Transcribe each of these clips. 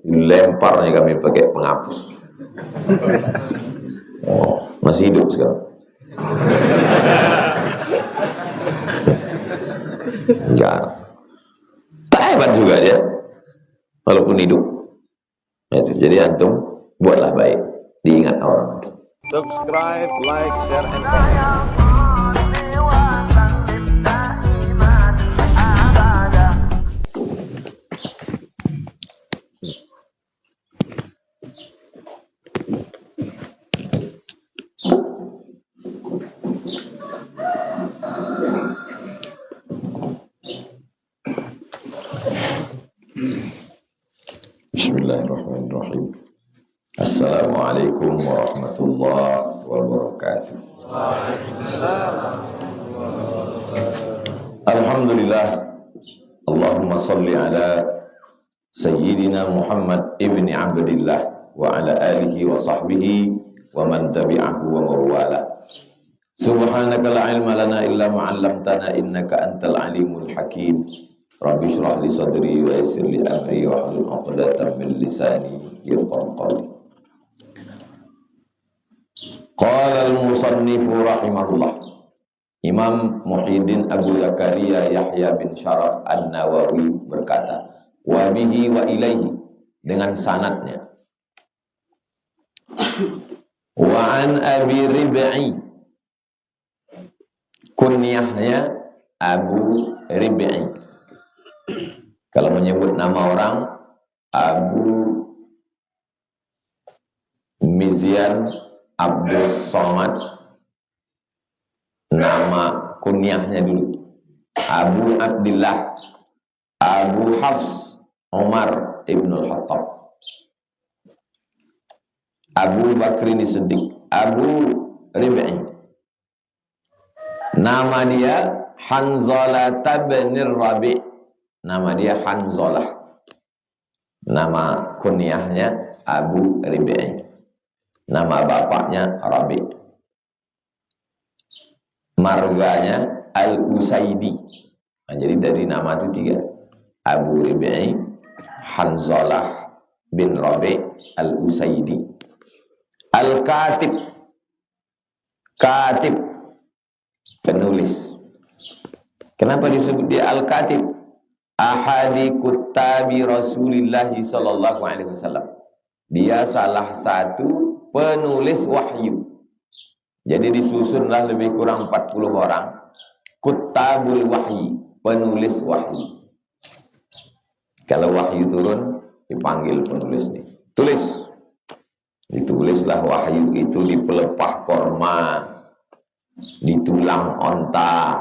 Lemparnya kami pakai penghapus. Oh, masih hidup sekarang. Enggak. Tak hebat juga dia, walaupun hidup. Itu. Jadi antum buatlah baik, diingat orang. Subscribe, like, share, and comment. Bismillahirrahmanirrahim. Assalamualaikum warahmatullahi wabarakatuh. Alhamdulillah. Allahumma salli ala Sayyidina Muhammad ibni Abdillah wa ala alihi wa sahbihi wa man tabi'ahu wa mawala. Subhanaka la ilma lana illa ma 'allamtana innaka antal alimul hakim. Rabbi shrah li sadri wa yassir li amri wa hlul 'uqdatam min lisani yafqahu qawli. Qala al-musannifu rahimahullah. Imam Muhyiddin Abu Zakaria Yahya bin Syaraf An-Nawawi berkata, wa bihi wa ilaihi, dengan sanadnya. Wa an Abi Rib'i, kunyahnya Abu Rib'i. Kalau menyebut nama orang, Abu Mizyan Abdul Somad, nama kunyahnya dulu. Abu Abdillah, Abu Hafs Umar ibn al-Khattab, Abu Bakrin Siddiq, Abu Rib'i. Nama dia Hanzalah bin Rabi'. Nama dia Hanzalah. Nama kunyahnya Abu Rib'i. Nama bapaknya Rabi'. Marganya Al-Usaidi. Nah, jadi dari nama itu 3. Abu Rib'i, Hanzalah bin Rabi' Al-Usaidi. Al-Katib. Katib, penulis. Kenapa disebut dia Al-Katib? Ahadi kuttabi Rasulillah sallallahu alaihi wasallam. Dia salah satu penulis wahyu. Jadi disusunlah lebih kurang 40 orang kuttabul wahyi, penulis wahyu. Kalau wahyu turun, dipanggil penulis nih. Tulis. Ditulislah wahyu itu di pelepah korma, di tulang onta,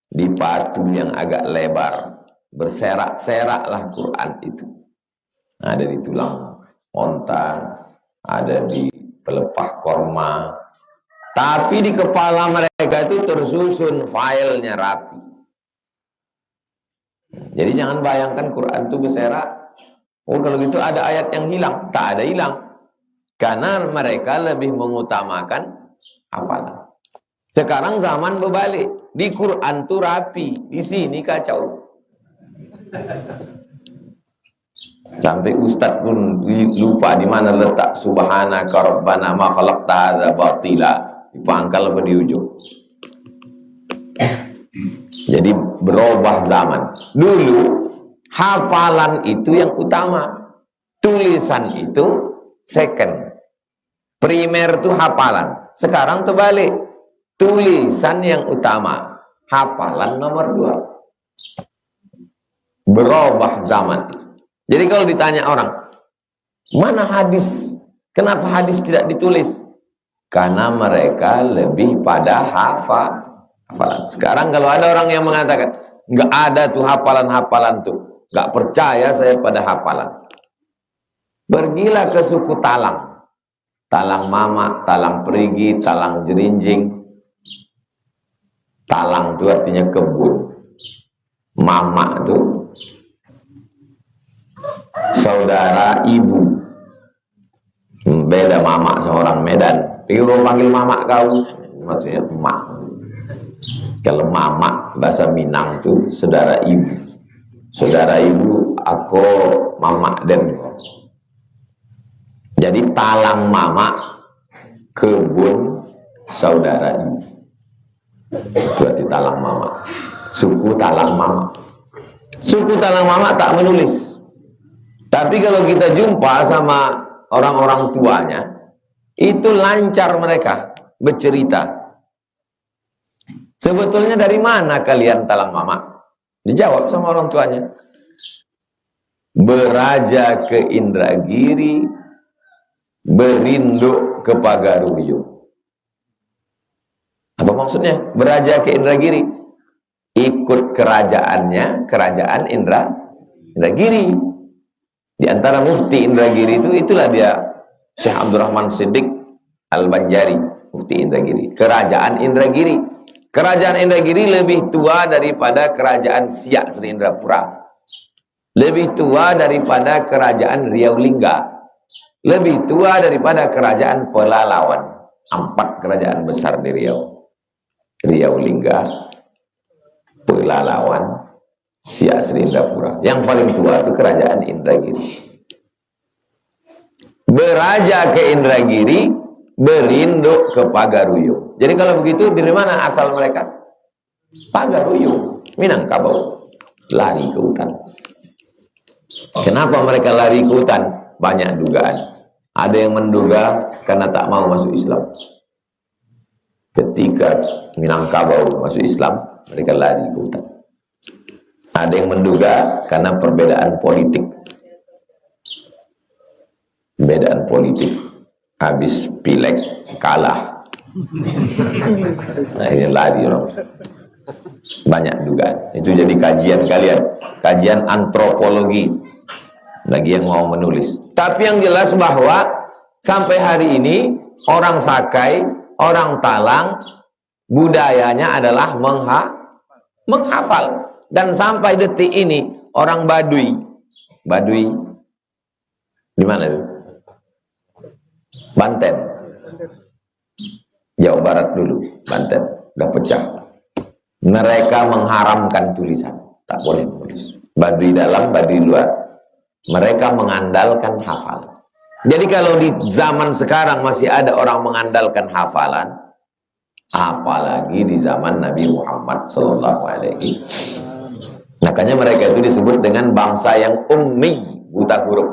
di batu yang agak lebar. Berserak-seraklah Quran itu. Ada di tulang onta, ada di pelepah korma. Tapi di kepala mereka itu tersusun filenya rapi. Jadi jangan bayangkan Quran itu berserak. Oh kalau gitu ada ayat yang hilang. Tak ada hilang. Karena mereka lebih mengutamakan hafalan. Sekarang zaman berbalik. Di Quran itu rapi. Di sini kacau. Sampai ustaz pun lupa di mana letak subhanaka rabbana ma khalaqta hadza batila. Di pangkal apa di ujung. Jadi berubah zaman. Dulu hafalan itu yang utama, tulisan itu second. Primer itu hafalan. Sekarang terbalik, tulisan yang utama, hafalan nomor 2. Berubah zaman itu. Jadi kalau ditanya orang, mana hadis? Kenapa hadis tidak ditulis? Karena mereka lebih pada hafalan. Sekarang kalau ada orang yang mengatakan, nggak ada tuh hafalan-hafalan tuh, nggak percaya saya pada hafalan. Pergilah ke suku Talang. Talang Mama, Talang Perigi, Talang Jerinjing. Talang itu artinya kebun. Mama itu saudara ibu. Beda mama seorang Medan. Kalau panggil mama kau, maksudnya emak. Kalau mama bahasa Minang itu saudara ibu. Saudara ibu aku mamak den. Jadi talang mamak kebun saudara ibu. Berarti talang mamak. Suku talang mamak. Suku talang mamak tak menulis. Tapi kalau kita jumpa sama orang-orang tuanya, itu lancar mereka bercerita. Sebetulnya dari mana kalian talang mamak? Dijawab sama orang tuanya. Beraja ke Indragiri, berinduk ke Pagaruyung. Apa maksudnya? Beraja ke Indragiri, ikut kerajaannya, kerajaan Indragiri. Di antara mufti Indragiri itu, itulah dia Syekh Abdurrahman Siddiq Al-Banjari, mufti Indragiri. Kerajaan Indragiri. Kerajaan Indragiri lebih tua daripada kerajaan Siak Sri Indrapura. Lebih tua daripada kerajaan Riau Lingga. Lebih tua daripada kerajaan Pelalawan. 4 kerajaan besar di Riau. Riau Lingga, Pelalawan, Siak Sri Indrapura. Yang paling tua itu kerajaan Indragiri. Beraja ke Indragiri, berinduk ke Pagaruyung. Jadi kalau begitu dari mana asal mereka? Pagaruyung, Minangkabau. Lari ke hutan. Kenapa mereka lari ke hutan? Banyak dugaan. Ada yang menduga karena tak mau masuk Islam. Ketika Minangkabau masuk Islam, mereka lari ke hutan. Ada yang menduga karena perbedaan politik. Perbedaan politik. Habis pileg kalah. Akhirnya lari orang. Banyak dugaan. Itu jadi kajian kalian. Kajian antropologi. Bagi yang mau menulis. Tapi yang jelas bahwa sampai hari ini orang Sakai, orang Talang, budayanya adalah menghafal. Dan sampai detik ini orang Baduy. Baduy di mana itu? Banten. Jawa Barat dulu, Banten udah pecah. Mereka mengharamkan tulisan, tak boleh menulis. Baduy dalam, Baduy luar. Mereka mengandalkan hafalan. Jadi kalau di zaman sekarang masih ada orang mengandalkan hafalan, apalagi di zaman Nabi Muhammad SAW. Makanya mereka itu disebut dengan bangsa yang ummi, buta huruf.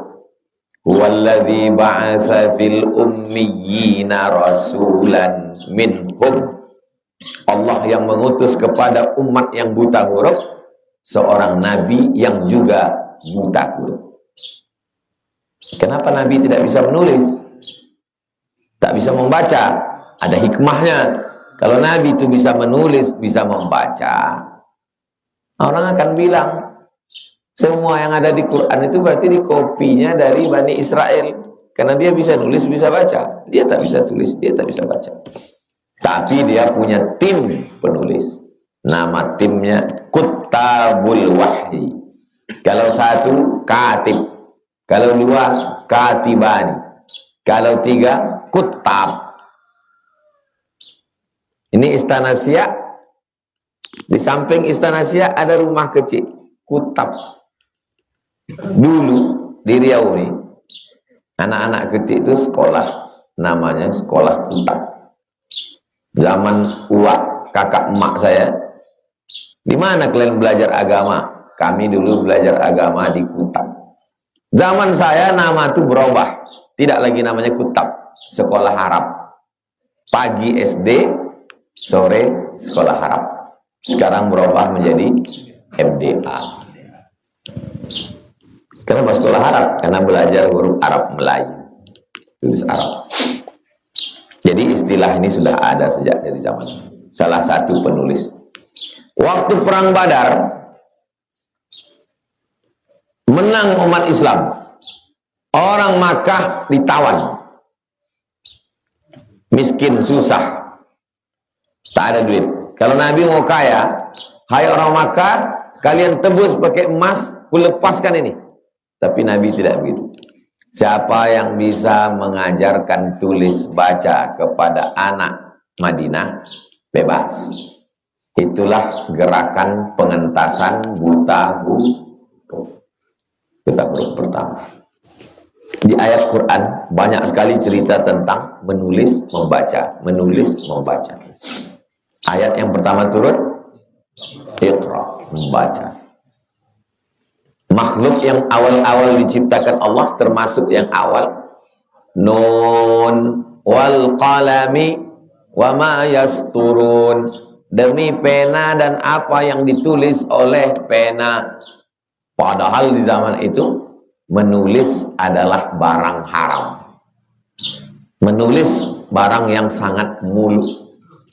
Huwallazi ba'atsa fil ummiyina rasulan minhum. Allah yang mengutus kepada umat yang buta huruf seorang nabi yang juga buta huruf. Kenapa Nabi tidak bisa menulis? Tak bisa membaca? Ada hikmahnya. Kalau Nabi itu bisa menulis, bisa membaca, orang akan bilang semua yang ada di Quran itu berarti dikopinya dari Bani Israel. Karena dia bisa nulis, bisa baca. Dia tak bisa tulis, dia tak bisa baca. Tapi dia punya tim penulis. Nama timnya Kuttabul Wahyi. Kalau satu, Katib. Kalau 2, Katibani. Kalau 3, Kuttab. Ini Istana Siak. Di samping Istana Siak ada rumah kecil, Kuttab. Dulu di Riau ini, anak-anak kecil itu sekolah, namanya sekolah Kuttab. Zaman uak kakak emak saya, di mana kalian belajar agama? Kami dulu belajar agama di Kuttab. Zaman saya nama itu berubah, tidak lagi namanya Kuttab, sekolah Arab. Pagi SD, sore sekolah Arab. Sekarang berubah menjadi MDA. Sekarang bahas sekolah Arab karena belajar huruf Arab Melayu, tulis Arab. Jadi istilah ini sudah ada sejak dari zaman salah satu penulis. Waktu perang Badar, menang umat Islam. Orang Makkah ditawan. Miskin, susah. Tak ada duit. Kalau Nabi mau kaya, hai orang Makkah, kalian tebus pakai emas, kulepaskan ini. Tapi Nabi tidak begitu. Siapa yang bisa mengajarkan tulis baca kepada anak Madinah, bebas. Itulah gerakan pengentasan buta huruf. Kita huruf pertama. Di ayat Quran banyak sekali cerita tentang menulis, membaca, menulis, membaca. Ayat yang pertama turun, Iqra, membaca. Makhluk yang awal-awal diciptakan Allah, termasuk yang awal, Nun wal qalami wa ma yasturun, demi pena dan apa yang ditulis oleh pena. Padahal di zaman itu menulis adalah barang haram. Menulis barang yang sangat muluk,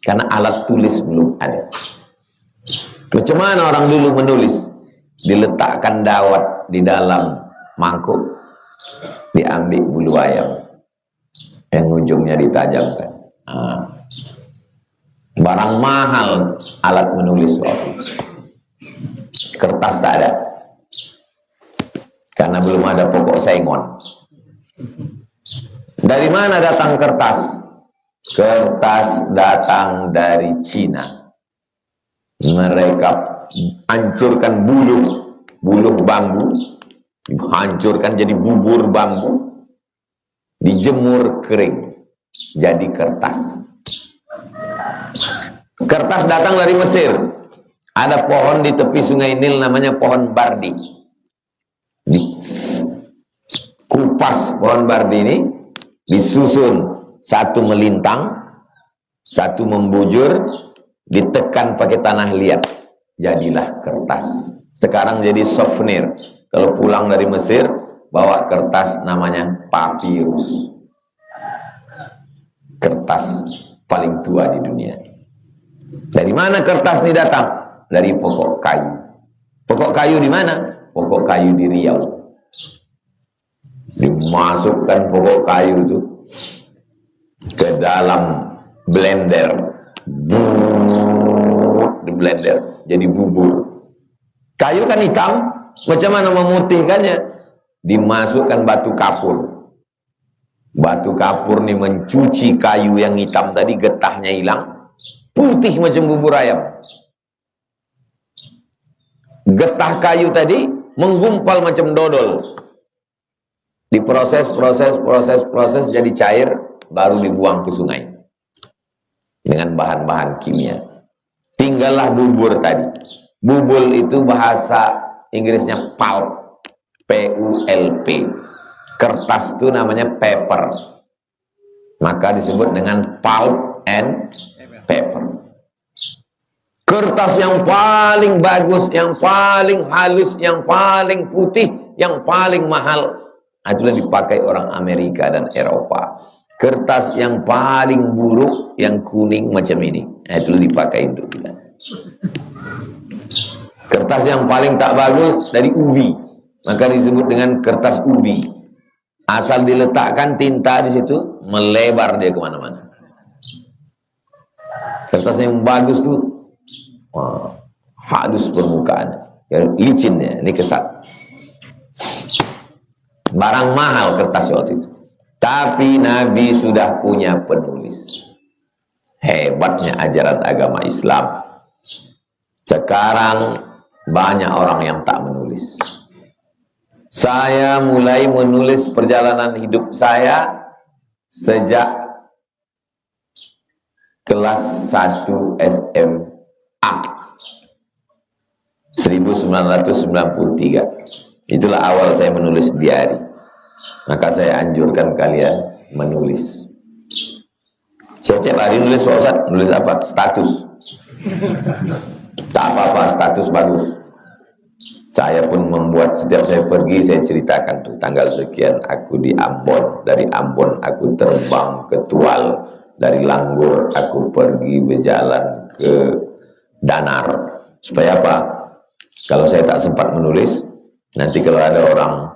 karena alat tulis belum ada. Macam mana orang dulu menulis? Diletakkan dawat di dalam mangkuk, diambil bulu ayam yang ujungnya ditajamkan. Barang mahal alat menulis waktu itu. Kertas tak ada, karena belum ada pokok sengon. Dari mana datang kertas? Kertas datang dari Cina. Mereka hancurkan buluh bambu, hancurkan jadi bubur bambu, dijemur kering jadi kertas. Kertas datang dari Mesir. Ada pohon di tepi sungai Nil namanya pohon bardi. Kupas pohon bardi ini, disusun, satu melintang, satu membujur, ditekan pakai tanah liat, jadilah kertas. Sekarang jadi souvenir. Kalau pulang dari Mesir, bawa kertas namanya papirus. Kertas paling tua di dunia. Dari mana kertas ini datang? Dari pokok kayu. Pokok kayu di mana? Pokok kayu di Riau. Dimasukkan pokok kayu itu ke dalam blender, di blender jadi bubur. Kayu kan hitam, macam mana memutihkannya? Dimasukkan batu kapur. Batu kapur nih mencuci kayu yang hitam tadi, getahnya hilang, putih macam bubur ayam. Getah kayu tadi menggumpal macam dodol. Diproses, proses jadi cair, baru dibuang ke sungai dengan bahan-bahan kimia. Tinggallah bubur tadi. Bubur itu bahasa Inggrisnya pulp, P-U-L-P. Kertas itu namanya paper, maka disebut dengan pulp and paper. Kertas yang paling bagus, yang paling halus, yang paling putih, yang paling mahal, itulah dipakai orang Amerika dan Eropa. Kertas yang paling buruk, yang kuning macam ini, itulah dipakai untuk kita. Kertas yang paling tak bagus dari ubi, maka disebut dengan kertas ubi. Asal diletakkan tinta di situ, melebar dia kemana-mana. Kertas yang bagus tuh, halus permukaan, licinnya, ini kesat. Barang mahal kertas waktu itu. Tapi Nabi sudah punya penulis. Hebatnya ajaran agama Islam. Sekarang banyak orang yang tak menulis. Saya mulai menulis perjalanan hidup saya sejak kelas 1 SMA 1993. Itulah awal saya menulis diari. Maka saya anjurkan kalian menulis. Setiap hari nulis, Ustaz. Nulis apa? Status. Tak apa-apa, status bagus. Saya pun membuat, setiap saya pergi, saya ceritakan tuh, tanggal sekian aku di Ambon, dari Ambon aku terbang ke Tual, dari Langgur aku pergi berjalan ke Danar. Supaya apa? Kalau saya tak sempat menulis, nanti kalau ada orang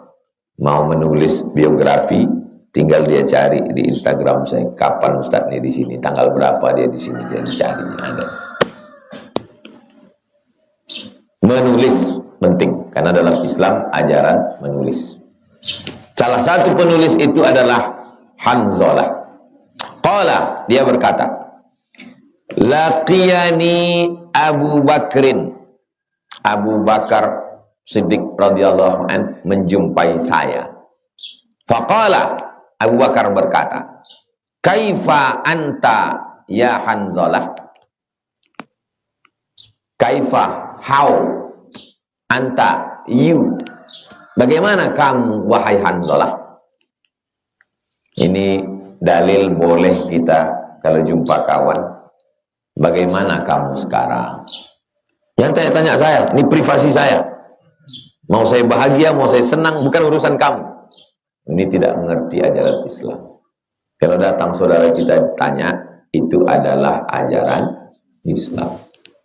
mau menulis biografi, tinggal dia cari di Instagram saya, kapan Ustaz nih di sini, tanggal berapa dia di sini, dia dicari, ada. Menulis penting, karena dalam Islam ajaran menulis. Salah satu penulis itu adalah Hanzalah. Qala, dia berkata, laqiyani Abu Bakrin. Abu Bakar Siddiq radhiyallahu an menjumpai saya. Faqala, Abu Bakar berkata, "Kaifa anta ya Hanzalah?" Kaifa, how, anta, you. Bagaimana kamu wahai Hanzalah? Ini dalil boleh kita kalau jumpa kawan, bagaimana kamu sekarang? Yang tanya-tanya saya, ini privasi saya. Mau saya bahagia, mau saya senang, bukan urusan kamu. Ini tidak mengerti ajaran Islam. Kalau datang saudara kita tanya, itu adalah ajaran Islam.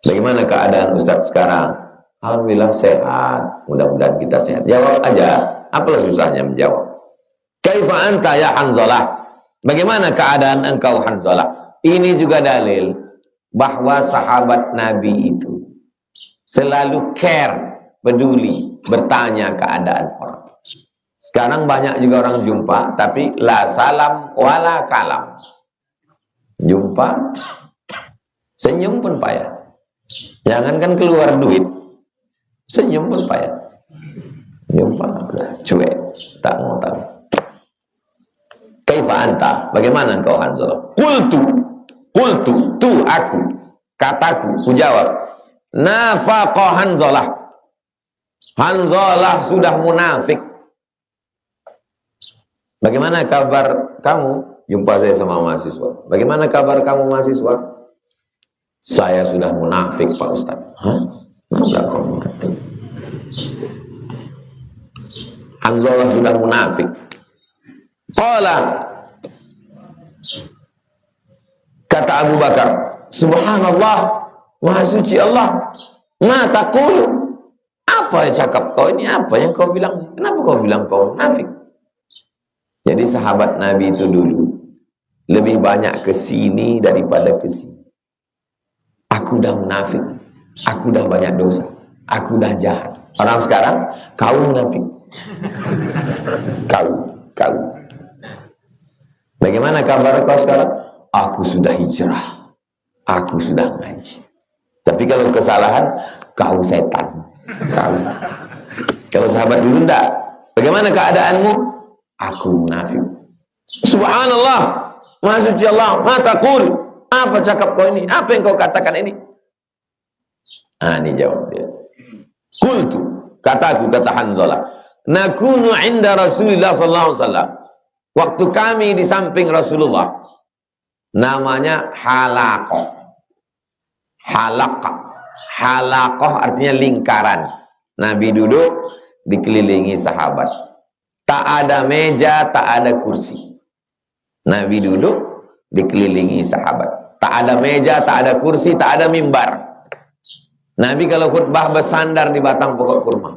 Bagaimana keadaan Ustadz sekarang? Alhamdulillah sehat. Mudah-mudahan kita sehat. Jawab aja. Apalah susahnya menjawab? Kaifa anta ya Hanzalah? Bagaimana keadaan engkau Hanzalah? Ini juga dalil bahwa sahabat Nabi itu selalu care, peduli, bertanya keadaan orang. Sekarang banyak juga orang jumpa, tapi la salam wala kalam. Jumpa, senyum pun payah. Jangankan keluar duit, senyum pun payah. Jumpa, udah cuek, tak mau tahu. Kaifa anta? Bagaimana engkau Hanzalah? Qultu, tu aku, kataku, ku jawab. Nafaqa Hanzalah. Hanzalah sudah munafik. Bagaimana kabar kamu? Jumpa saya sama mahasiswa. Bagaimana kabar kamu mahasiswa? Saya sudah munafik Pak Ustaz. Hah? Kenapa kau munafik? Hanzalah sudah munafik. Qala, kata Abu Bakar, Subhanallah, Maha Suci Allah, ma taqulu? Apa yang cakap kau ini? Apa yang kau bilang? Kenapa kau bilang kau munafik? Jadi sahabat Nabi itu dulu lebih banyak ke sini daripada ke sini. Aku dah munafik, aku dah banyak dosa, aku dah jahat. Orang sekarang, kau munafik. Kau. Bagaimana kabar kau sekarang? Aku sudah hijrah, aku sudah ngaji. Tapi kalau kesalahan, kau setan. Kau. Kalau sahabat dulu enggak. Bagaimana keadaanmu? Aku munafik. Subhanallah, Maha Suci Allah, ma taqul? Apa cakap kau ini? Apa yang kau katakan ini? Ini jawab dia. Qultu, kataku, kata Hanzalah, nakunu inda Rasulullah sallallahu alaihi wasallam. Waktu kami di samping Rasulullah, namanya halaqah. Halaqah artinya lingkaran. Nabi duduk dikelilingi sahabat. Tak ada meja, tak ada kursi. Nabi duduk dikelilingi sahabat. Tak ada meja, tak ada kursi, tak ada mimbar. Nabi kalau khutbah bersandar di batang pokok kurma.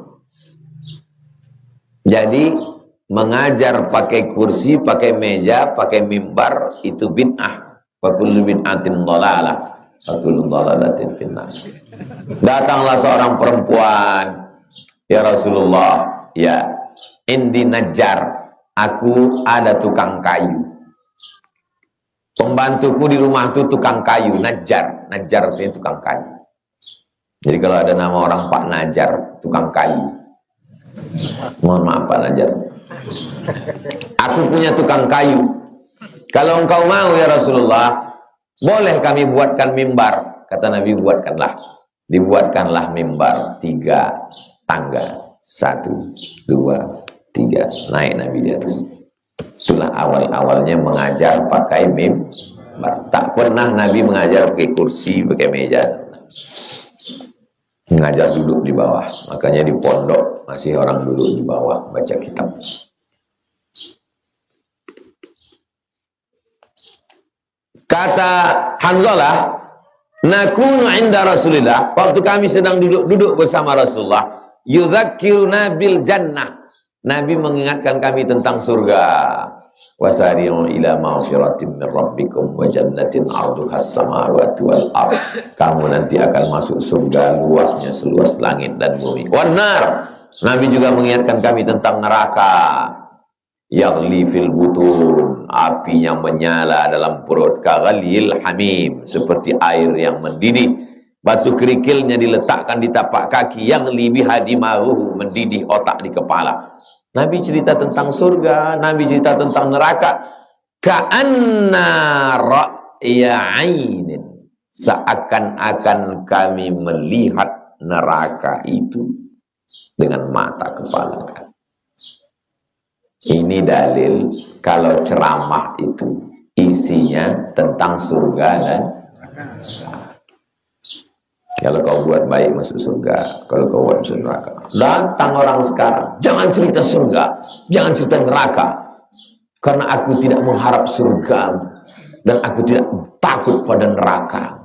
Jadi mengajar pakai kursi, pakai meja, pakai mimbar itu bid'ah. Wa kullu bid'atin dhalalah, wa kullu dhalalatin finnar. Datanglah seorang perempuan, ya Rasulullah, ya, indi najjar, aku ada tukang kayu. Pembantuku di rumah itu tukang kayu, najjar itu tukang kayu. Jadi kalau ada nama orang Pak Najar, tukang kayu. Mohon maaf Pak Najar. Aku punya tukang kayu. Kalau engkau mau ya Rasulullah, boleh kami buatkan mimbar. Kata Nabi, buatkanlah. Dibuatkanlah mimbar 3 tangga. 1, 2, 3. Naik Nabi di atas. Itulah awal-awalnya mengajar pakai mimbar. Tak pernah Nabi mengajar pakai kursi, pakai meja. Mengajar duduk di bawah. Makanya di pondok masih orang duduk di bawah baca kitab. Kata Hanzalah, nakunu inda Rasulillah, waktu kami sedang duduk bersama Rasulullah, yudzakkiruna bil jannah. Nabi mengingatkan kami tentang surga. Wasari'u ila maghfiratin min rabbikum wa jannatin 'arduhas samawati wal ardh. Kamu nanti akan masuk surga, luasnya seluas langit dan bumi. Wan nar. Nabi juga mengingatkan kami tentang neraka. Yaghli fil butun, apinya menyala dalam perut, kaghalil hamim, seperti air yang mendidih. Batu kerikilnya diletakkan di tapak kaki yang lebih hadimahu, mendidih otak di kepala. Nabi cerita tentang surga, Nabi cerita tentang neraka. Ka'anna ra'ya ainin, seakan-akan kami melihat neraka itu dengan mata kepala kami. Ini dalil kalau ceramah itu isinya tentang surga dan neraka. Kalau kau buat baik masuk surga, kalau kau buat masuk neraka. Datang orang sekarang, jangan cerita surga, jangan cerita neraka, karena aku tidak mengharap surga dan aku tidak takut pada neraka.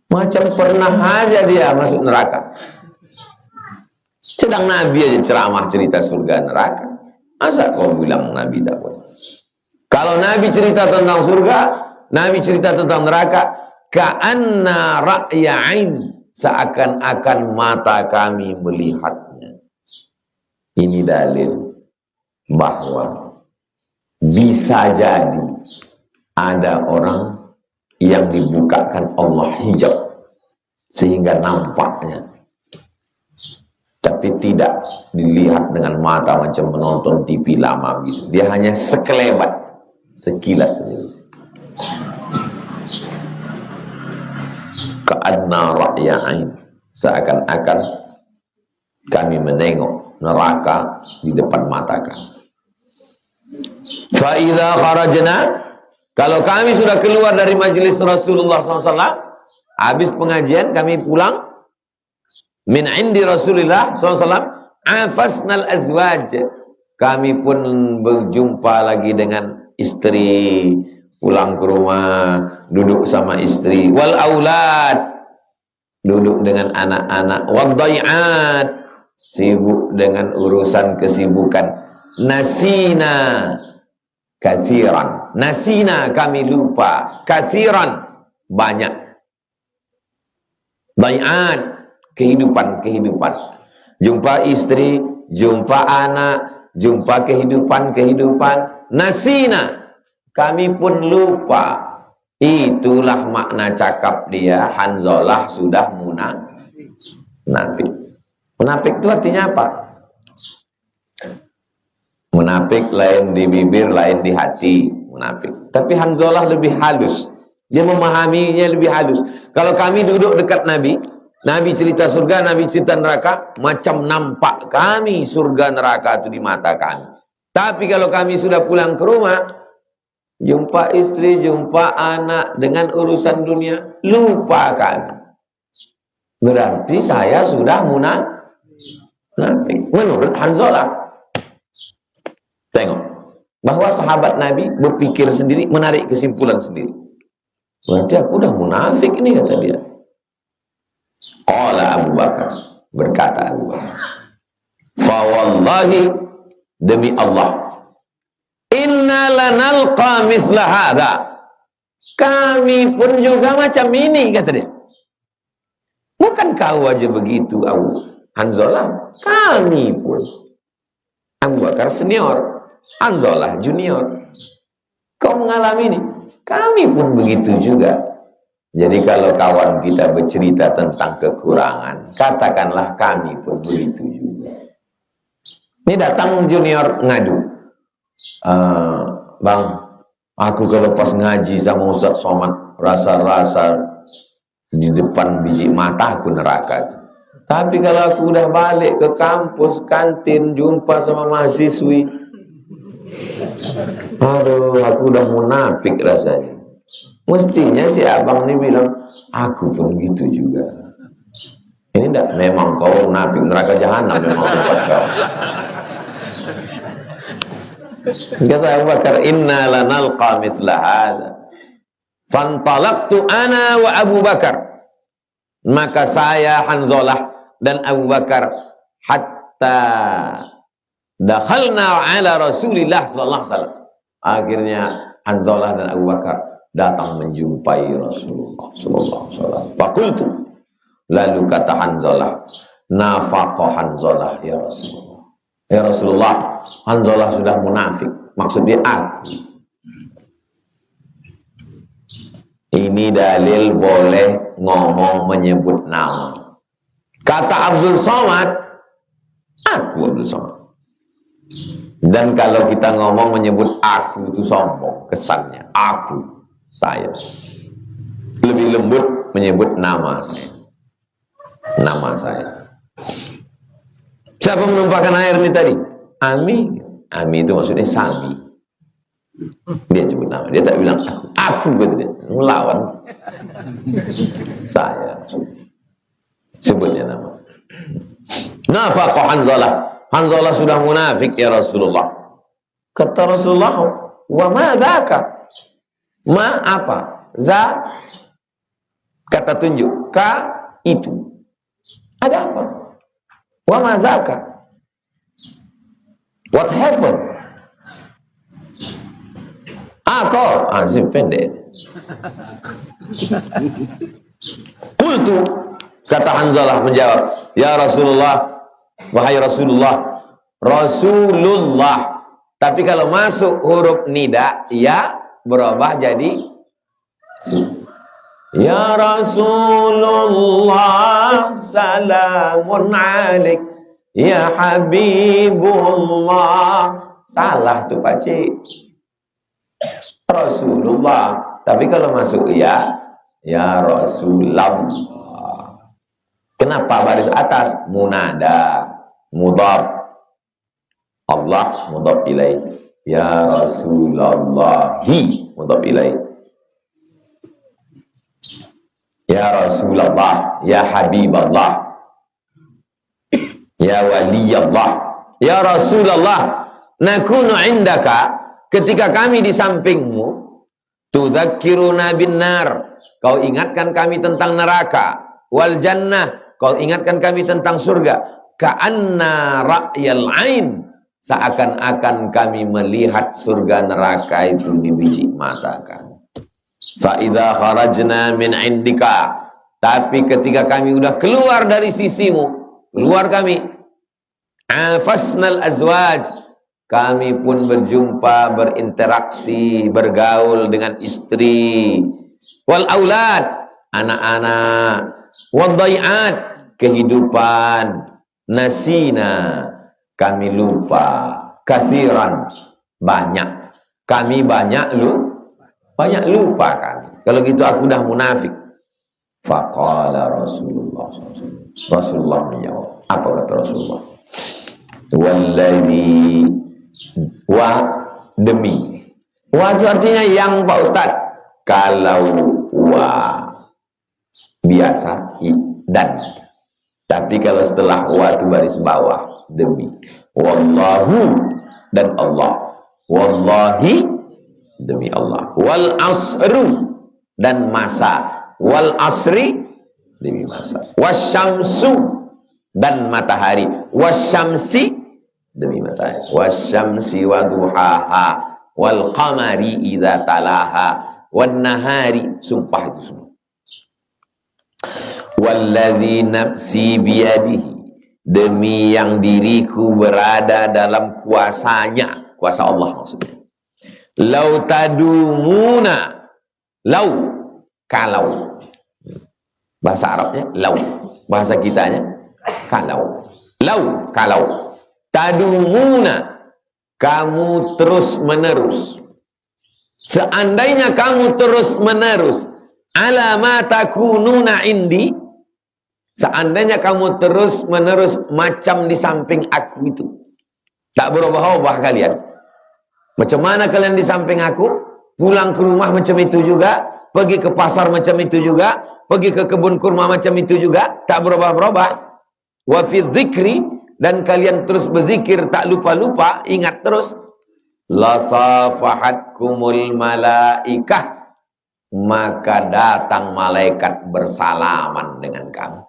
Macam pernah aja dia masuk neraka. Sedang Nabi aja ceramah cerita surga neraka. Masa kau bilang Nabi tak boleh? Kalau Nabi cerita tentang surga, Nabi cerita tentang neraka, ka'anna ra'ya ain, seakan-akan mata kami melihatnya. Ini dalil bahwa bisa jadi ada orang yang dibukakan Allah hijab sehingga nampaknya, tapi tidak dilihat dengan mata macam menonton TV lama gitu. Dia hanya sekelebat, sekilas saja. Ka'anna ra'ya ain, seakan-akan kami menengok neraka di depan mata kami. Fa idza kharajna, kalau kami sudah keluar dari majelis Rasulullah SAW, habis pengajian kami pulang min indi Rasulullah SAW, afasnal azwaj, kami pun berjumpa lagi dengan istri, pulang ke rumah, duduk sama istri, wal aulad, duduk dengan anak-anak, wadai'at, sibuk dengan urusan kesibukan, nasina kathiran, nasina kami lupa, kathiran banyak, dai'at kehidupan, jumpa istri, jumpa anak, jumpa kehidupan, nasina kami pun lupa. Itulah makna cakap dia, Hanzalah sudah munafik. Munafik itu artinya apa? Munafik lain di bibir, lain di hati, munafik. Tapi Hanzalah lebih halus, dia memahaminya lebih halus. Kalau kami duduk dekat Nabi, Nabi cerita surga, Nabi cerita neraka, macam nampak kami surga neraka itu di mata kami. Tapi kalau kami sudah pulang ke rumah, jumpa istri, jumpa anak, dengan urusan dunia, lupa kami. Berarti saya sudah munafik. Menurut Hanzalah. Tengok. Bahwa sahabat Nabi berpikir sendiri, menarik kesimpulan sendiri. Berarti aku udah munafik ini, kata dia. Qala Abu Bakar. Berkata Abu Bakar. Fa wallahi, demi Allah, inna lanalqa misla hadha, kami pun juga macam ini, kata dia. Bukan kau aja begitu, Abu Hanzalah, kami pun. Abu Bakar senior, Hanzalah junior. Kau mengalami ini, kami pun begitu juga. Jadi kalau kawan kita bercerita tentang kekurangan, katakanlah kami pun begitu juga. Ini datang junior ngadu, Bang, aku kalau pas ngaji sama Ustaz Somad, rasa-rasa di depan biji mata aku neraka. Tapi kalau aku udah balik ke kampus, kantin, jumpa sama mahasiswi, aduh, aku udah munafik rasanya. Mestinya si abang ini bilang, aku pun gitu juga. Ini enggak, memang kau munafik, neraka jahanam memang tempat kau. Kata Abu Bakar, inna lanalqa misla hadha. Fantalaqtu ana wa Abu Bakar. Maka saya, Hanzalah, dan Abu Bakar, hatta dakhalna ala Rasulillah sallallahu alaihi wasallam. Akhirnya Hanzalah dan Abu Bakar datang menjumpai Rasulullah sallallahu alaihi wasallam. Faqultu, lalu kata Hanzalah, nafaqa Hanzalah ya Rasulullah. Ya Rasulullah, Hanzalah sudah munafik. Maksud dia aku. Ini dalil boleh ngomong menyebut nama. Kata Abdul Somad, aku Abdul Somad. Dan kalau kita ngomong menyebut aku itu sombong kesannya. Aku, saya. Lebih lembut menyebut nama saya. Nama saya. Siapa menumpahkan air ini tadi? Ami. Ami itu maksudnya Sami. Dia sebut nama. Dia tak bilang aku. Aku kata dia. Melawan. Saya. Sebutnya nama. Nafaqah Hanzalah. Hanzalah sudah munafik ya Rasulullah. Kata Rasulullah, wa ma dzaka? Ma apa? Za kata tunjuk. Ka itu. Ada apa? Wa ma dzaka? What happened? Aku azim pendek. Qultu, kata Hanzalah menjawab, ya Rasulullah, wahai Rasulullah. Rasulullah. Tapi kalau masuk huruf nida, ya berubah jadi ya Rasulullah, salamun alaik, ya Habibullah. Salah tuh pakcik. Rasulullah. Tapi kalau masuk ya Rasulullah. Kenapa baris atas? Munada, mudhaf. Allah mudhaf ilaih. Ya Rasulullah, mudhaf ilaih. Ya Rasulullah, ya Habiballah, ya Waliyallah. Ya Rasulullah, nakunu indaka, ketika kami di sampingmu, tudzakkiruna bin nar, kau ingatkan kami tentang neraka, wal jannah, kau ingatkan kami tentang surga. Ka'anna ra'yal ain, seakan-akan kami melihat surga neraka itu di biji mata kami. Fa idza kharajna min indika, tapi ketika kami udah keluar dari sisimu, keluar kami, afasnal azwaj, kami pun berjumpa, berinteraksi, bergaul dengan istri, wal aulad, anak-anak, wal dai'at, kehidupan, nasina, kami lupa, kathiran, banyak, kami banyak lupa kami. Kalau gitu aku dah munafik. Faqala Rasulullah SAW. Rasulullah menjawab. Apa kata Rasulullah? Wallazi, wa demi. Wa itu artinya yang Pak Ustadz. Kalau wa biasa dan. Tapi kalau setelah wa itu baris bawah, demi. Wallahu, dan Allah. Wallahi, demi Allah. Wal asru, dan masa. Wal asri, demi masa. Wasyamsu, dan matahari. Wasyamsi, demi matahari. Wasyamsi wa duhaha, wal qamari idza talaha, wan nahari, sumpah itu semua. Walladzi nafsi biyadihi, demi yang diriku berada dalam kuasanya, kuasa Allah maksudnya. Lau tadumuna, lau, kalau, bahasa Arabnya lau, bahasa kitanya kalau. Lau, kalau, tadumuna, kamu terus menerus, seandainya kamu terus menerus, ala ma takununa indi, seandainya kamu terus menerus macam di samping aku itu, tak berubah-ubah kalian. Macam mana kalian di samping aku, pulang ke rumah macam itu juga, pergi ke pasar macam itu juga, pergi ke kebun kurma macam itu juga, tak berubah-ubah. Wa fi dzikri, dan kalian terus berzikir, tak lupa-lupa, ingat terus. La safahatkumul malaikah, maka datang malaikat bersalaman dengan kamu.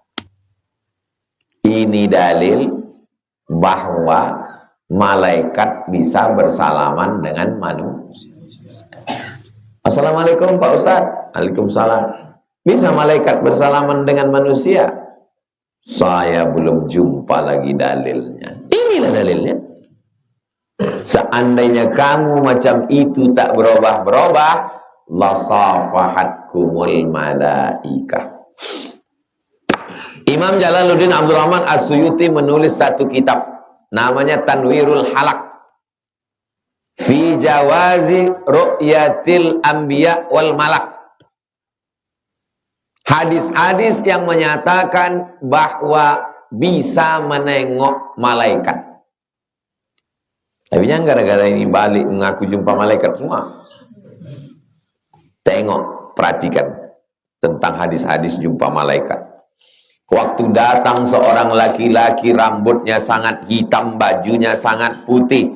Ini dalil bahwa malaikat bisa bersalaman dengan manusia. Assalamualaikum Pak Ustadz. Waalaikumsalam. Bisa malaikat bersalaman dengan manusia? Saya belum jumpa lagi dalilnya. Inilah dalilnya. Seandainya kamu macam itu tak berubah-berubah, lasafahatkumul malaikah. Imam Jalaluddin Abdurrahman As-Suyuti menulis satu kitab namanya Tanwirul Halak fi jawazi ru'yatil anbiya wal malak. Hadis-hadis yang menyatakan bahwa bisa menengok malaikat. Tapi jangan gara-gara ini balik mengaku jumpa malaikat semua. Tengok, perhatikan tentang hadis-hadis jumpa malaikat. Waktu datang seorang laki-laki, rambutnya sangat hitam, bajunya sangat putih,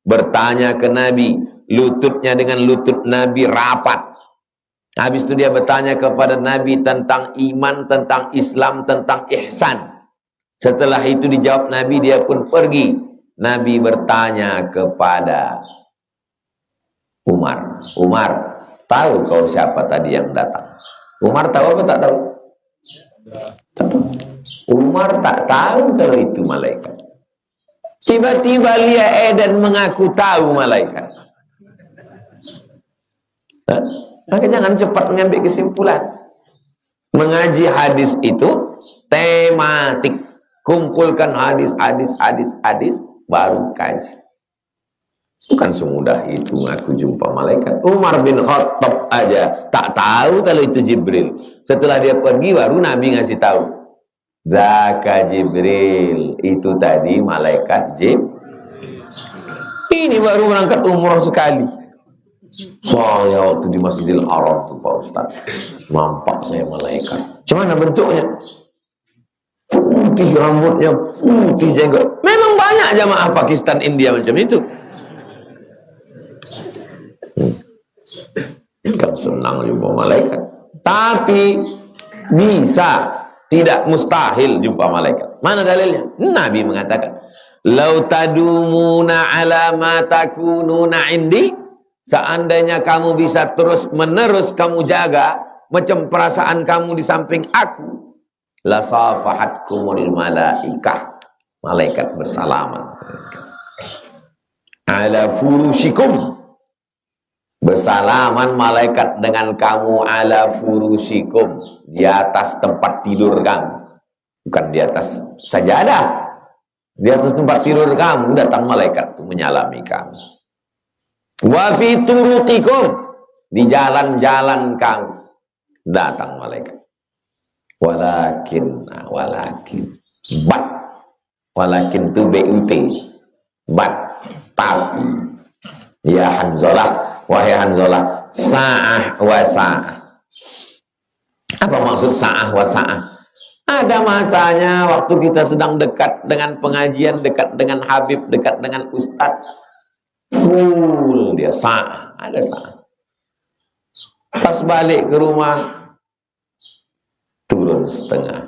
bertanya ke Nabi, lututnya dengan lutut Nabi rapat. Habis itu dia bertanya kepada Nabi tentang iman, tentang Islam, tentang ihsan. Setelah itu dijawab Nabi, dia pun pergi. Nabi bertanya kepada Umar, Umar, tahu kau siapa tadi yang datang? Umar tahu apa tak tahu? Umar tak tahu kalau itu malaikat. Tiba-tiba Lia Eden mengaku tahu malaikat. Maka jangan cepat mengambil kesimpulan. Mengaji hadis itu tematik. Kumpulkan hadis, baru kaji. Bukan semudah itu mengaku jumpa malaikat. Umar bin Khattab aja tak tahu kalau itu Jibril. Setelah dia pergi baru Nabi ngasih tahu. Zaka Jibril, itu tadi malaikat Jibril. Ini baru berangkat umrah sekali. Saya waktu di Masjidil Haram tuh Pak Ustaz, nampak saya malaikat. Cuman bentuknya putih, rambutnya putih, jenggot. Memang banyak jamaah Pakistan, India macam itu. Kan senang jumpa malaikat. Tapi bisa, tidak mustahil jumpa malaikat. Mana dalilnya? Nabi mengatakan, "Lau tadumuna ala ma takununa indi." Seandainya kamu bisa terus menerus kamu jaga macam perasaan kamu di samping aku, la safahatkumul malaikah. Malaikat bersalaman. Ala furushikum. Bersalaman malaikat dengan kamu ala furushikum, di atas tempat tidur kamu. Bukan di atas sajadah. Di atas tempat tidur kamu datang malaikat itu menyalami kamu. Wa fi turuqikum, di jalan-jalan kamu datang malaikat. Walakin tu BUT, tapi ya Hanzalah, wahai Hanzalah, sa'ah wa sa'ah. Apa maksud sa'ah wa sa'ah? Ada masanya waktu kita sedang dekat dengan pengajian, dekat dengan Habib, dekat dengan Ustadz, full dia sa'ah, ada sa'ah. Pas balik ke rumah turun setengah.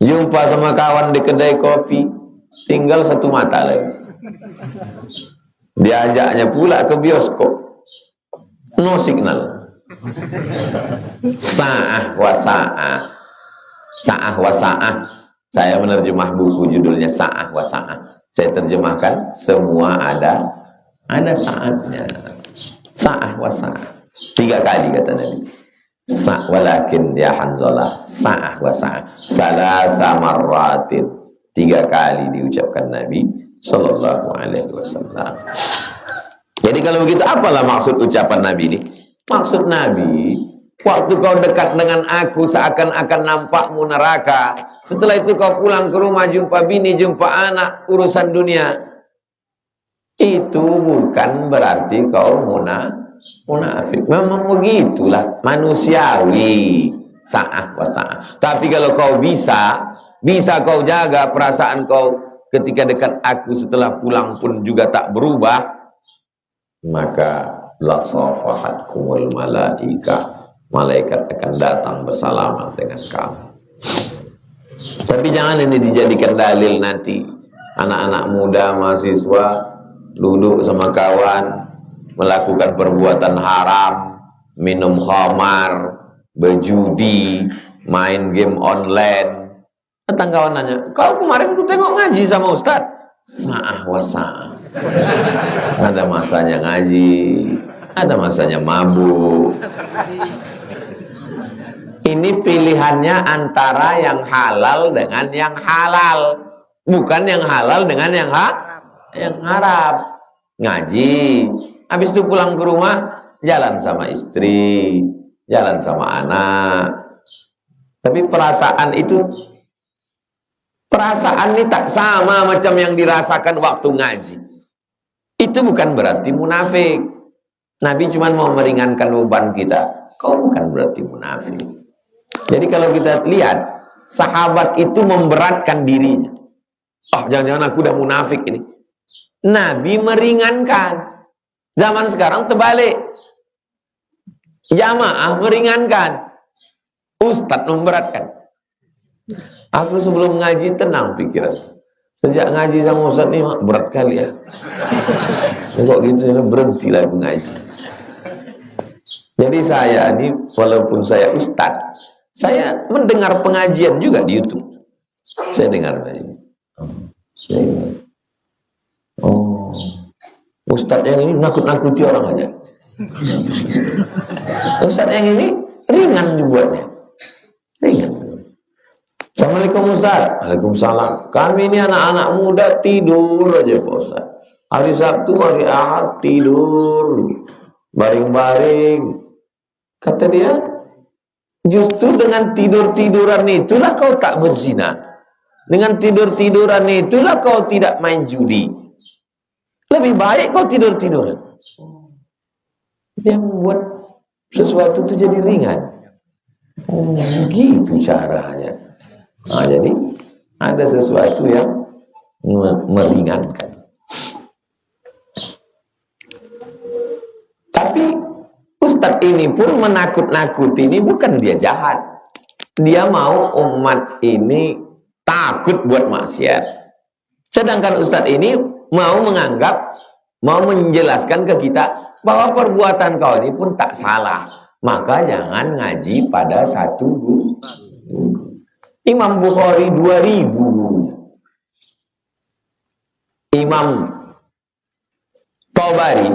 Jumpa sama kawan di kedai kopi, tinggal satu mata lagi. Diajaknya pula ke bioskop, no signal. Sa'ah wa sa'ah, sa'ah wa sa'ah. Saya menerjemah buku judulnya Sa'ah wa sa'ah. Saya terjemahkan semua ada saatnya. Sa'ah wa sa'ah. 3 kali kata Nabi. Walakin ya Hanzalah, sa'ah wa sa'ah. Salasa marratin. 3 kali diucapkan Nabi sallallahu alaihi wasallam. Jadi kalau begitu apalah maksud ucapan Nabi ini? Maksud Nabi, waktu kau dekat dengan aku seakan-akan nampakmu neraka. Setelah itu kau pulang ke rumah, jumpa bini, jumpa anak, urusan dunia. Itu bukan berarti kau munafik. Memang begitulah, manusiawi. Sa'ah wa sa'ah. Tapi kalau kau bisa kau jaga perasaan kau ketika dekat aku, setelah pulang pun juga tak berubah, maka la safahatkumul malaikah. Malaikat akan datang bersalaman dengan kamu. Tapi jangan ini dijadikan dalil nanti anak-anak muda, mahasiswa duduk sama kawan melakukan perbuatan haram, minum khamar, berjudi, main game online. Datang kawan nanya, kau kemarin ku tengok ngaji sama Ustaz. Sa'ah wa sa'ah. Ada masanya ngaji, ada masanya mabuk, Ini pilihannya antara yang halal dengan yang halal, bukan yang halal dengan yang haram. Ngaji, habis itu pulang ke rumah, jalan sama istri, jalan sama anak. Tapi perasaan ini tak sama macam yang dirasakan waktu ngaji. Itu bukan berarti munafik. Nabi cuma mau meringankan beban kita. Kau bukan berarti munafik. Jadi kalau kita lihat, sahabat itu memberatkan dirinya. Jangan-jangan aku udah munafik ini. Nabi meringankan. Zaman sekarang terbalik. Jamaah meringankan. Ustadz memberatkan. Aku sebelum ngaji tenang pikiran. Sejak ngaji sama Ustadz ini berat kali ya. Kok gitu berhenti lah ngaji. Jadi saya ini walaupun saya Ustadz, saya mendengar pengajian juga di YouTube. Saya dengar ini. Ustadz yang ini nakut-nakuti orang aja. Ustadz yang ini ringan dibuatnya. Ringan. Assalamualaikum Ustaz. Waalaikumsalam. Kami ini anak-anak muda tidur aja Pak Ustaz. Hari Sabtu, hari Ahad tidur. Baring-baring. Kata dia, justru dengan tidur-tiduran itulah kau tak berzina. Dengan tidur-tiduran itulah kau tidak main judi. Lebih baik kau tidur-tiduran. Dia membuat sesuatu itu jadi ringan. Gitu caranya. Jadi ada sesuatu yang meringankan. Tapi Ustadz ini pun menakut-nakuti, ini bukan dia jahat. Dia mau umat ini takut buat maksiat. Sedangkan Ustadz ini mau menjelaskan ke kita bahwa perbuatan kau ini pun tak salah. Maka jangan ngaji pada satu guru. Imam Bukhari 2000 gurunya. Imam Tabari,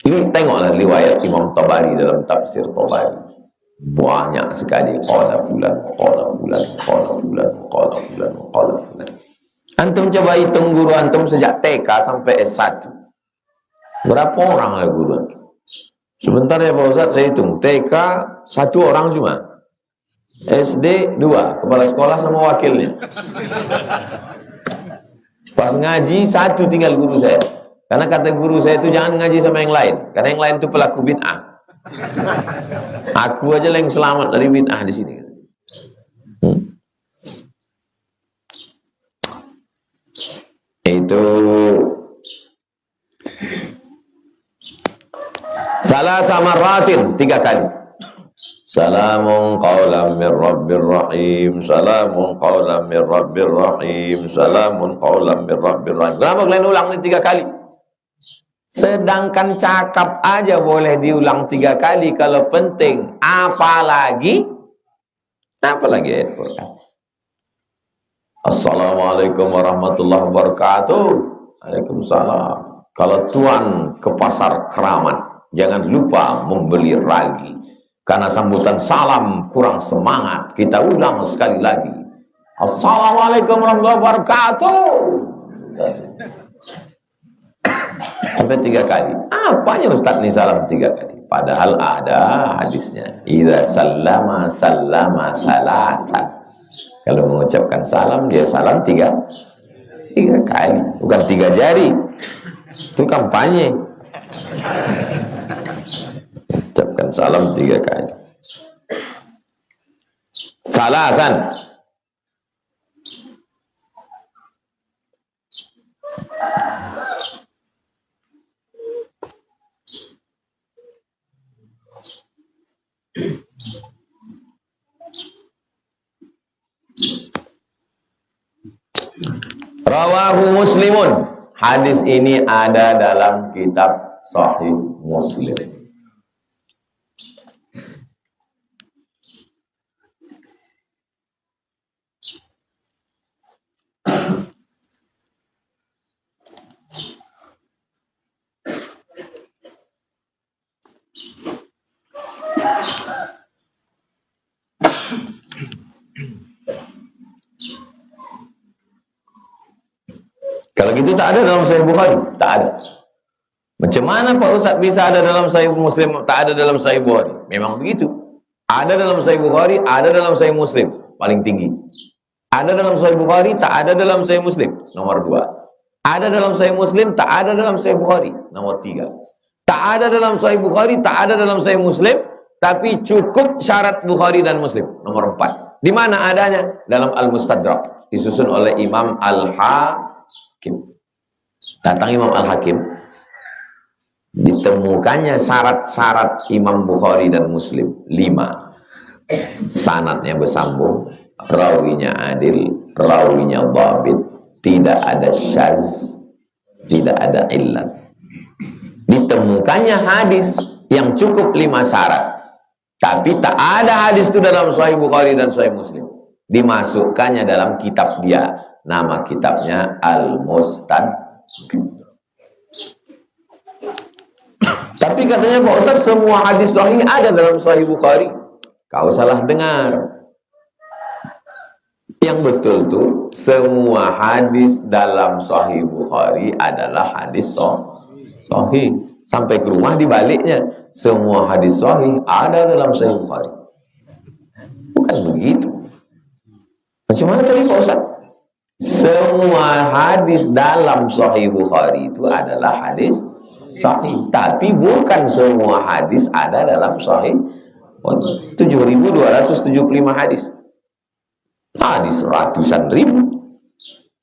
ini tengoklah riwayat Imam Tabari dalam tafsir Tabari. Banyak sekali qala fulan, qala fulan, qala fulan, qala fulan, qala fulan. Antum coba hitung guru antum sejak TK sampai S1. Berapa orang lah guru antum? Sebentar ya Pak Ustaz, saya hitung. TK 1 orang cuma. SD 2, kepala sekolah sama wakilnya. Pas ngaji 1 tinggal guru saya. Karena kata guru saya itu jangan ngaji sama yang lain. Karena yang lain itu pelaku bid'ah. Aku aja yang selamat dari bid'ah di sini. Itu salah sama ratin 3 kali. Salamun qawlan min rabbir rahim, salamun qawlan min rabbir rahim, salamun qawlan min rabbir rahim. Kenapa kalian ulang ini 3 kali? Sedangkan cakap aja boleh diulang 3 kali kalau penting. Apalagi ayat Quran. Assalamualaikum warahmatullahi wabarakatuh. Waalaikumsalam. Kalau tuan ke pasar Keramat, jangan lupa membeli ragi. Karena sambutan salam kurang semangat. Kita ulang sekali lagi. Assalamualaikum warahmatullahi wabarakatuh. Sampai 3 kali. Apanya Ustaz nih salam 3 kali? Padahal ada hadisnya. Idza sallama salatan. Kalau mengucapkan salam, dia salam 3 kali. Bukan 3 jari. Itu kampanye. Ucapkan salam 3 kali. Salasan. Rawahu Muslimun. Hadis ini ada dalam kitab Sahih Muslim. Kalau gitu tak ada dalam Sahih Bukhari? Tak ada. Macam mana Pak Ustaz bisa ada dalam Sahih Muslim, tak ada dalam Sahih Bukhari? Memang begitu. Ada dalam Sahih Bukhari, ada dalam Sahih Muslim, paling tinggi. Ada dalam Sahih Bukhari, tak ada dalam Sahih Muslim, nomor 2. Ada dalam Sahih Muslim, tak ada dalam Sahih Bukhari, nomor 3. Tak ada dalam Sahih Bukhari, tak ada dalam Sahih Muslim, tapi cukup syarat Bukhari dan Muslim, nomor 4. Di mana adanya? Dalam Al-Mustadrak, disusun oleh Imam Al-Hakim. Datang Imam Al-Hakim, ditemukannya syarat-syarat Imam Bukhari dan Muslim 5. Sanadnya bersambung, rawinya adil, rawinya dhabit, tidak ada syaz, tidak ada illat. Ditemukannya hadis yang cukup 5 syarat, tapi tak ada hadis itu dalam Sahih Bukhari dan Sahih Muslim. Dimasukkannya dalam kitab dia, nama kitabnya Al-Mustadrak. Tapi katanya Pak Ustaz, semua hadis sahih ada dalam Sahih Bukhari. Kau salah dengar. Yang betul tuh, semua hadis dalam Sahih Bukhari adalah hadis sahih. Sampai ke rumah dibaliknya, semua hadis sahih ada dalam Sahih Bukhari. Bukan begitu. Macam mana tadi Pak Ustaz? Semua hadis dalam Sahih Bukhari itu adalah hadis sahih, tapi bukan semua hadis ada dalam Sahih. 7.275 hadis. Hadis ratusan ribu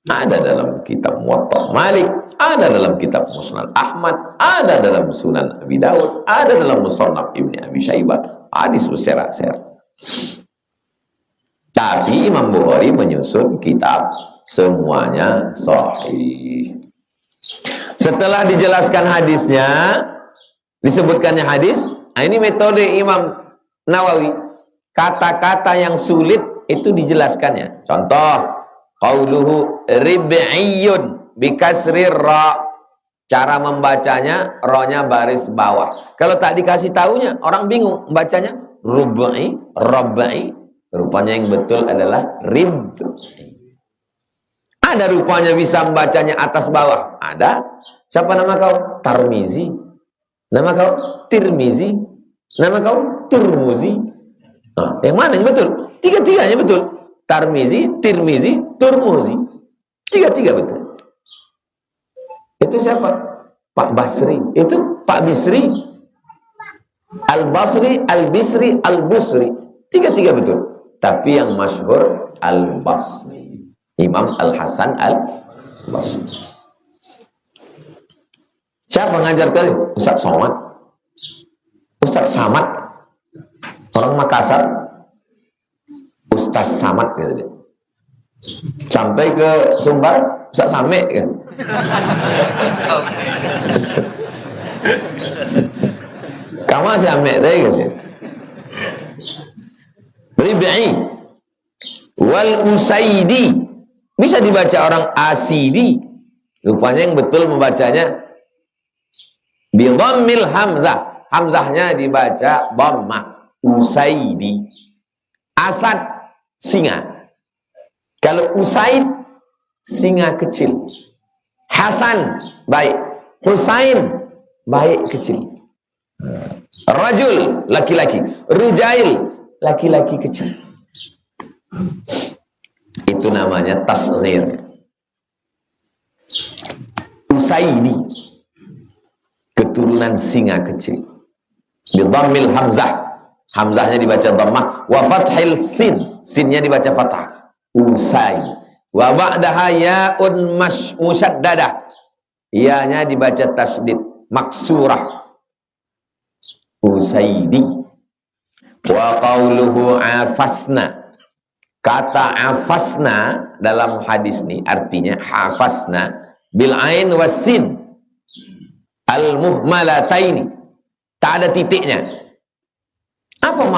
ada dalam kitab Muwatta Malik, ada dalam kitab Musnad Ahmad, ada dalam Sunan Abi Dawud, ada dalam Musannaf Ibni Abi Syaibah. Hadis berserak-serak. Tapi Imam Bukhari menyusun kitab semuanya sahih. Setelah dijelaskan hadisnya, disebutkannya hadis, ini metode Imam Nawawi. Kata-kata yang sulit itu dijelaskannya. Contoh, qauluhu rib'iyyun bikasrir ra. Cara membacanya, ra-nya baris bawah. Kalau tak dikasih tahunya, orang bingung bacanya rub'i, rab'i. Rupanya yang betul adalah rib. Ada rupanya bisa membacanya atas bawah. Ada. Siapa nama kau? Tarmizi. Nama kau? Tirmizi. Nama kau? Turmuzi. Nah, yang mana yang betul? Tiga-tiganya betul. Tarmizi, Tirmizi, Turmuzi. Tiga-tiga betul. Itu siapa? Pak Basri. Itu Pak Bisri. Al-Basri, Al-Bisri, Al-Busri. Tiga-tiga betul. Tapi yang masyhur Al-Basri. Imam Al-Hasan Al-Basri. Siapa ngajar tadi? Ustaz Somad. Ustaz Samad. Orang Makassar. Ustaz Samad gitu dia. Sampai ke Sumbar, Ustaz Samek kan. Kamu Samek tadi kan. Rib'i wal Usaidi. Bisa dibaca orang Asidi. Rupanya yang betul membacanya bi dhammil hamzah. Hamzahnya dibaca dhammah. Usaidi. Asad, singa. Kalau Usaid, singa kecil. Hasan, baik. Husain, baik kecil. Rajul, laki-laki. Rujail, laki-laki kecil. Itu namanya tasghir. Usaidi, keturunan singa kecil. Bi dhammil hamzah. Hamzahnya dibaca dhammah. Wa fathil sin. Sinnya dibaca fathah. Usai. Wa ba'daha ya'un musyaddadah. Ianya dibaca tasdid. Maksurah. Usaidi. Wa qawluhu afasna. Kata afasna dalam hadis ini artinya hafasna bil ain wasin al muhmalataini. Tak ada titiknya. Apa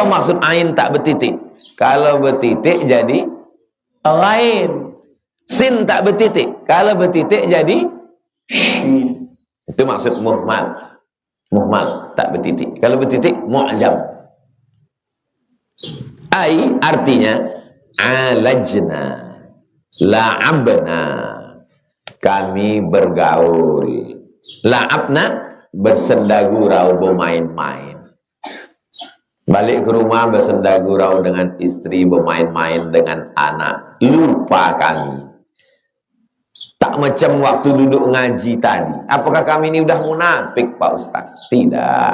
maksud ain tak bertitik? Kalau bertitik jadi lain. Sin tak bertitik. Kalau bertitik jadi shin. Itu maksud muhmal. Muhmal tak bertitik. Kalau bertitik mu'jam. Ai artinya alajna, la'abna, kami bergaul. La'abna, bersendagurau, bermain-main. Balik ke rumah bersendagurau dengan istri, bermain-main dengan anak. Lupa kami. Tak macam waktu duduk ngaji tadi. Apakah kami ini udah munafik, Pak Ustaz? Tidak.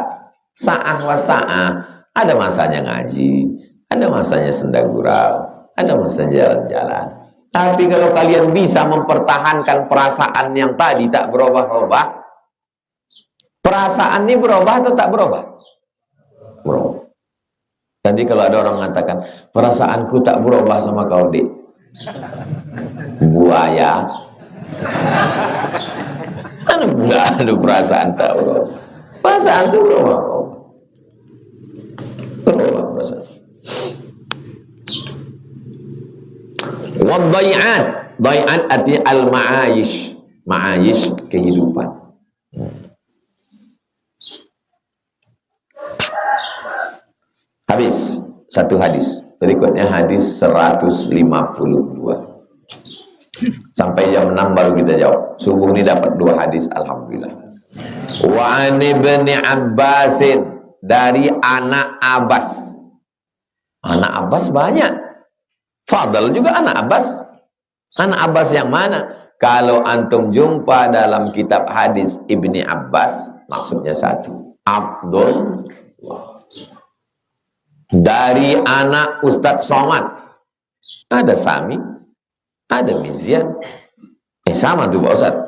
Sa'ah wa sa'ah. Ada masanya ngaji, ada masanya sendagurau, ada masanya jalan-jalan. Tapi kalau kalian bisa mempertahankan perasaan yang tadi tak berubah-ubah, perasaan ini berubah atau tak berubah? Berubah. Tadi kalau ada orang mengatakan, perasaanku tak berubah sama kau, Dik. Buaya. Ada perasaan tak berubah. Perasaan itu berubah. Berubah perasaan. Wadai'at. Dai'at artinya al-ma'ayish. Ma'ayish, kehidupan. Habis satu hadis. Berikutnya hadis 152. Sampai jam 6 baru kita jawab. Subuh ini dapat 2 hadis, alhamdulillah. Wa an ibni Abbasin, dari anak Abbas. Anak Abbas banyak. Fadl juga anak Abbas. Anak Abbas yang mana? Kalau antum jumpa dalam kitab hadis Ibni Abbas, maksudnya satu, Abdul, dari anak Ustadz Somad. Ada Sami, ada Mizyan. Sama tuh Pak Ustadz.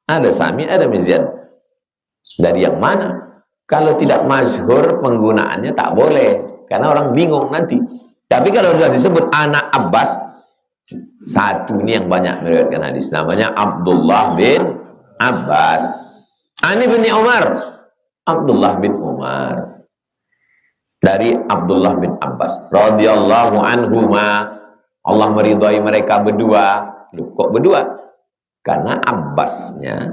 Ada Sami, ada Mizyan. Dari yang mana? Kalau tidak masyhur penggunaannya tak boleh, karena orang bingung nanti. Tapi kalau sudah disebut anak Abbas, satu ini yang banyak meriwayatkan hadis, namanya Abdullah bin Abbas. Ani bin Umar, Abdullah bin Umar. Dari Abdullah bin Abbas radhiyallahu anhuma, Allah meridhai mereka berdua. Loh, kok berdua? Karena Abbasnya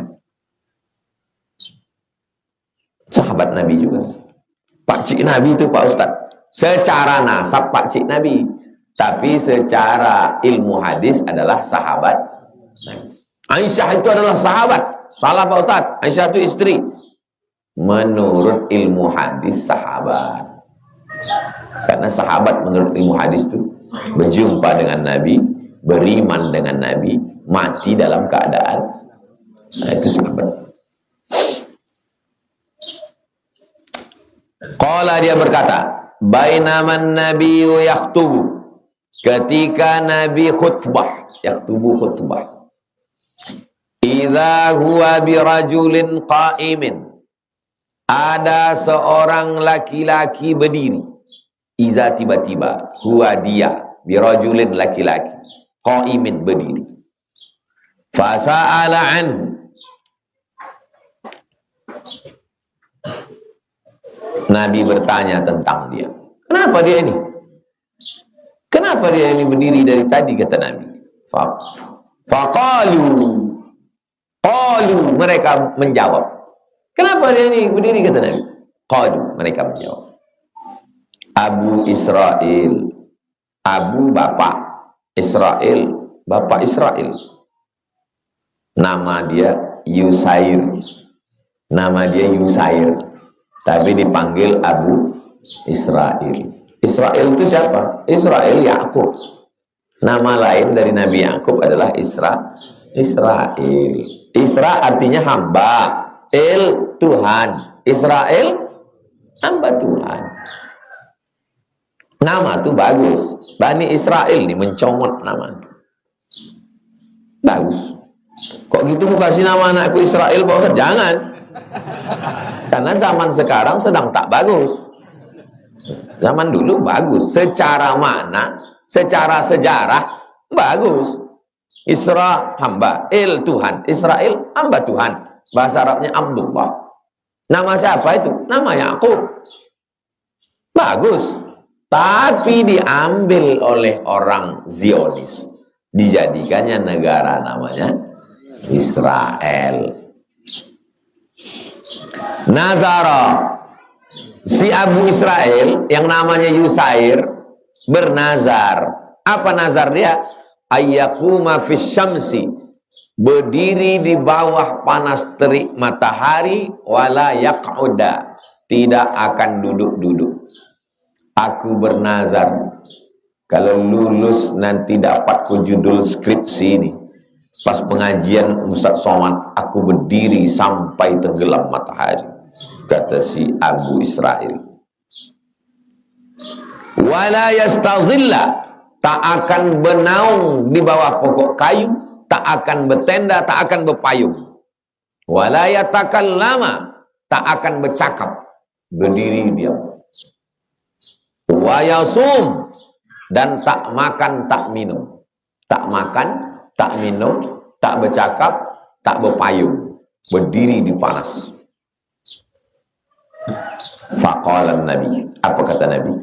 sahabat Nabi juga. Pakcik Nabi itu Pak Ustaz. Secara nasab pakcik Nabi, tapi secara ilmu hadis adalah sahabat Nabi. Aisyah itu adalah sahabat. Salah Pak Ustaz. Aisyah itu istri. Menurut ilmu hadis sahabat. Karena sahabat menurut ilmu hadis itu berjumpa dengan Nabi, beriman dengan Nabi, mati dalam keadaan. Nah, itu sahabat. Qala, dia berkata, bainaman nabiyyu yakhtubu, ketika Nabi khutbah, yakhtubu khutbah, idza huwa birajulin qa'imin, ada seorang laki-laki berdiri. Iza, tiba-tiba, huwa dia, birajulin, laki-laki, qa'imin, berdiri. Fasa'ala anhu, Nabi bertanya tentang dia. Kenapa dia ini? Kenapa dia ini berdiri dari tadi, kata Nabi. Faqalu, mereka menjawab. Kenapa dia ini berdiri, kata Nabi. Qalu, mereka menjawab. Abu Israel, Abu bapak, Israel, bapak Israel. Nama dia Yusair. Nama dia Yusair. Tapi dipanggil Abu Israel. Israel itu siapa? Israel Yakub. Nama lain dari Nabi Yakub adalah Israel. Isra artinya hamba. Tuhan. Israel hamba Tuhan. Nama itu bagus. Bani Israel ini mencomot nama. Bagus. Kok gitu mau kasih nama anakku Israel, Pak Ustaz? Jangan. Karena zaman sekarang sedang tak bagus. Zaman dulu bagus. Secara makna, secara sejarah, bagus. Isra hamba, Tuhan. Israel hamba Tuhan. Bahasa Arabnya Abdullah. Nama siapa itu? Nama Yakub. Bagus. Tapi diambil oleh orang Zionis. Dijadikannya negara namanya Israel. Nazara, si Abu Israel yang namanya Yusair bernazar. Apa nazar dia? Ayyakuma fis syamsi, berdiri di bawah panas terik matahari, wala yaq'uda, tidak akan duduk-duduk. Aku bernazar, kalau lulus nanti dapat judul skripsi ini, pas pengajian Ustaz Somad, aku berdiri sampai tenggelam matahari, kata si Abu Israel. Wala yastazilla, tak akan bernaung di bawah pokok kayu, tak akan bertenda, tak akan berpayung. Wala yatakallama, tak akan bercakap, berdiri diam. Wa yasum, dan tak makan, tak minum. Tak makan, tak minum, tak bercakap, tak berpayung, berdiri di panas. Faqala Nabi, apa kata Nabi?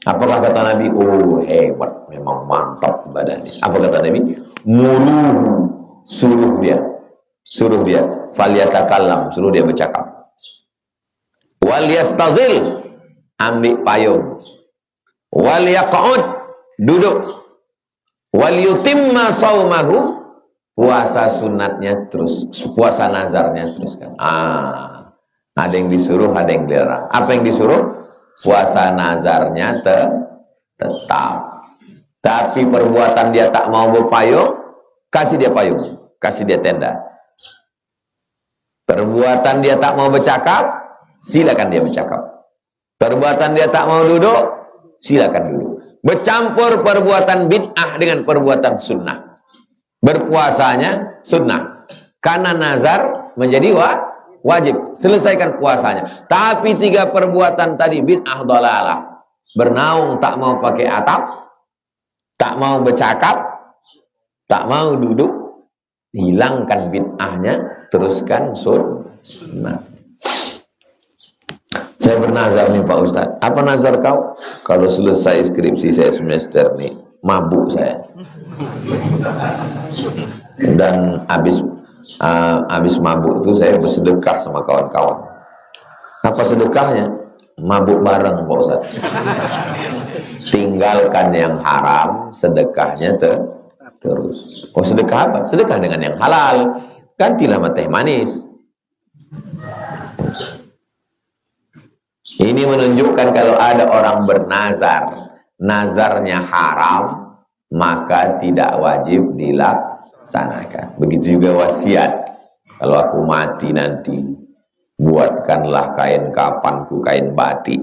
Apakah kata Nabi? Oh hebat, memang mantap ibadahnya. Apa kata Nabi? Muruhu, suruh dia, falyatakallam, suruh dia bercakap. Wal yastazil, ambil payung. Wal yaq'ud, duduk. Wal yutimma saumahu, puasa sunatnya terus, puasa nazarnya teruskan. Ada yang disuruh, ada yang dilarang. Apa yang disuruh? Puasa nazarnya tetap. Tapi perbuatan dia tak mau berpayung, kasih dia payung, kasih dia tenda. Perbuatan dia tak mau bercakap, silakan dia bercakap. Perbuatan dia tak mau duduk, silakan duduk. Bercampur perbuatan bid'ah dengan perbuatan sunnah. Berpuasanya sunnah, karena nazar menjadi wajib, selesaikan puasanya. Tapi 3 perbuatan tadi bid'ah dhalalah. Bernaung tak mau pakai atap, tak mau bercakap, tak mau duduk, hilangkan bid'ahnya, teruskan sunnah. Saya bernazar nih Pak Ustadz. Apa nazar kau? Kalau selesai skripsi saya semester nih, mabuk saya. Dan habis mabuk itu saya bersedekah sama kawan-kawan. Apa sedekahnya? Mabuk bareng Pak Ustaz. Tinggalkan yang haram, sedekahnya terus. Oh sedekah apa? Sedekah dengan yang halal. Gantilah sama teh manis. Ini menunjukkan kalau ada orang bernazar, nazarnya haram, maka tidak wajib dilaksanakan. Begitu juga wasiat. Kalau aku mati nanti, buatkanlah kain kafanku kain batik.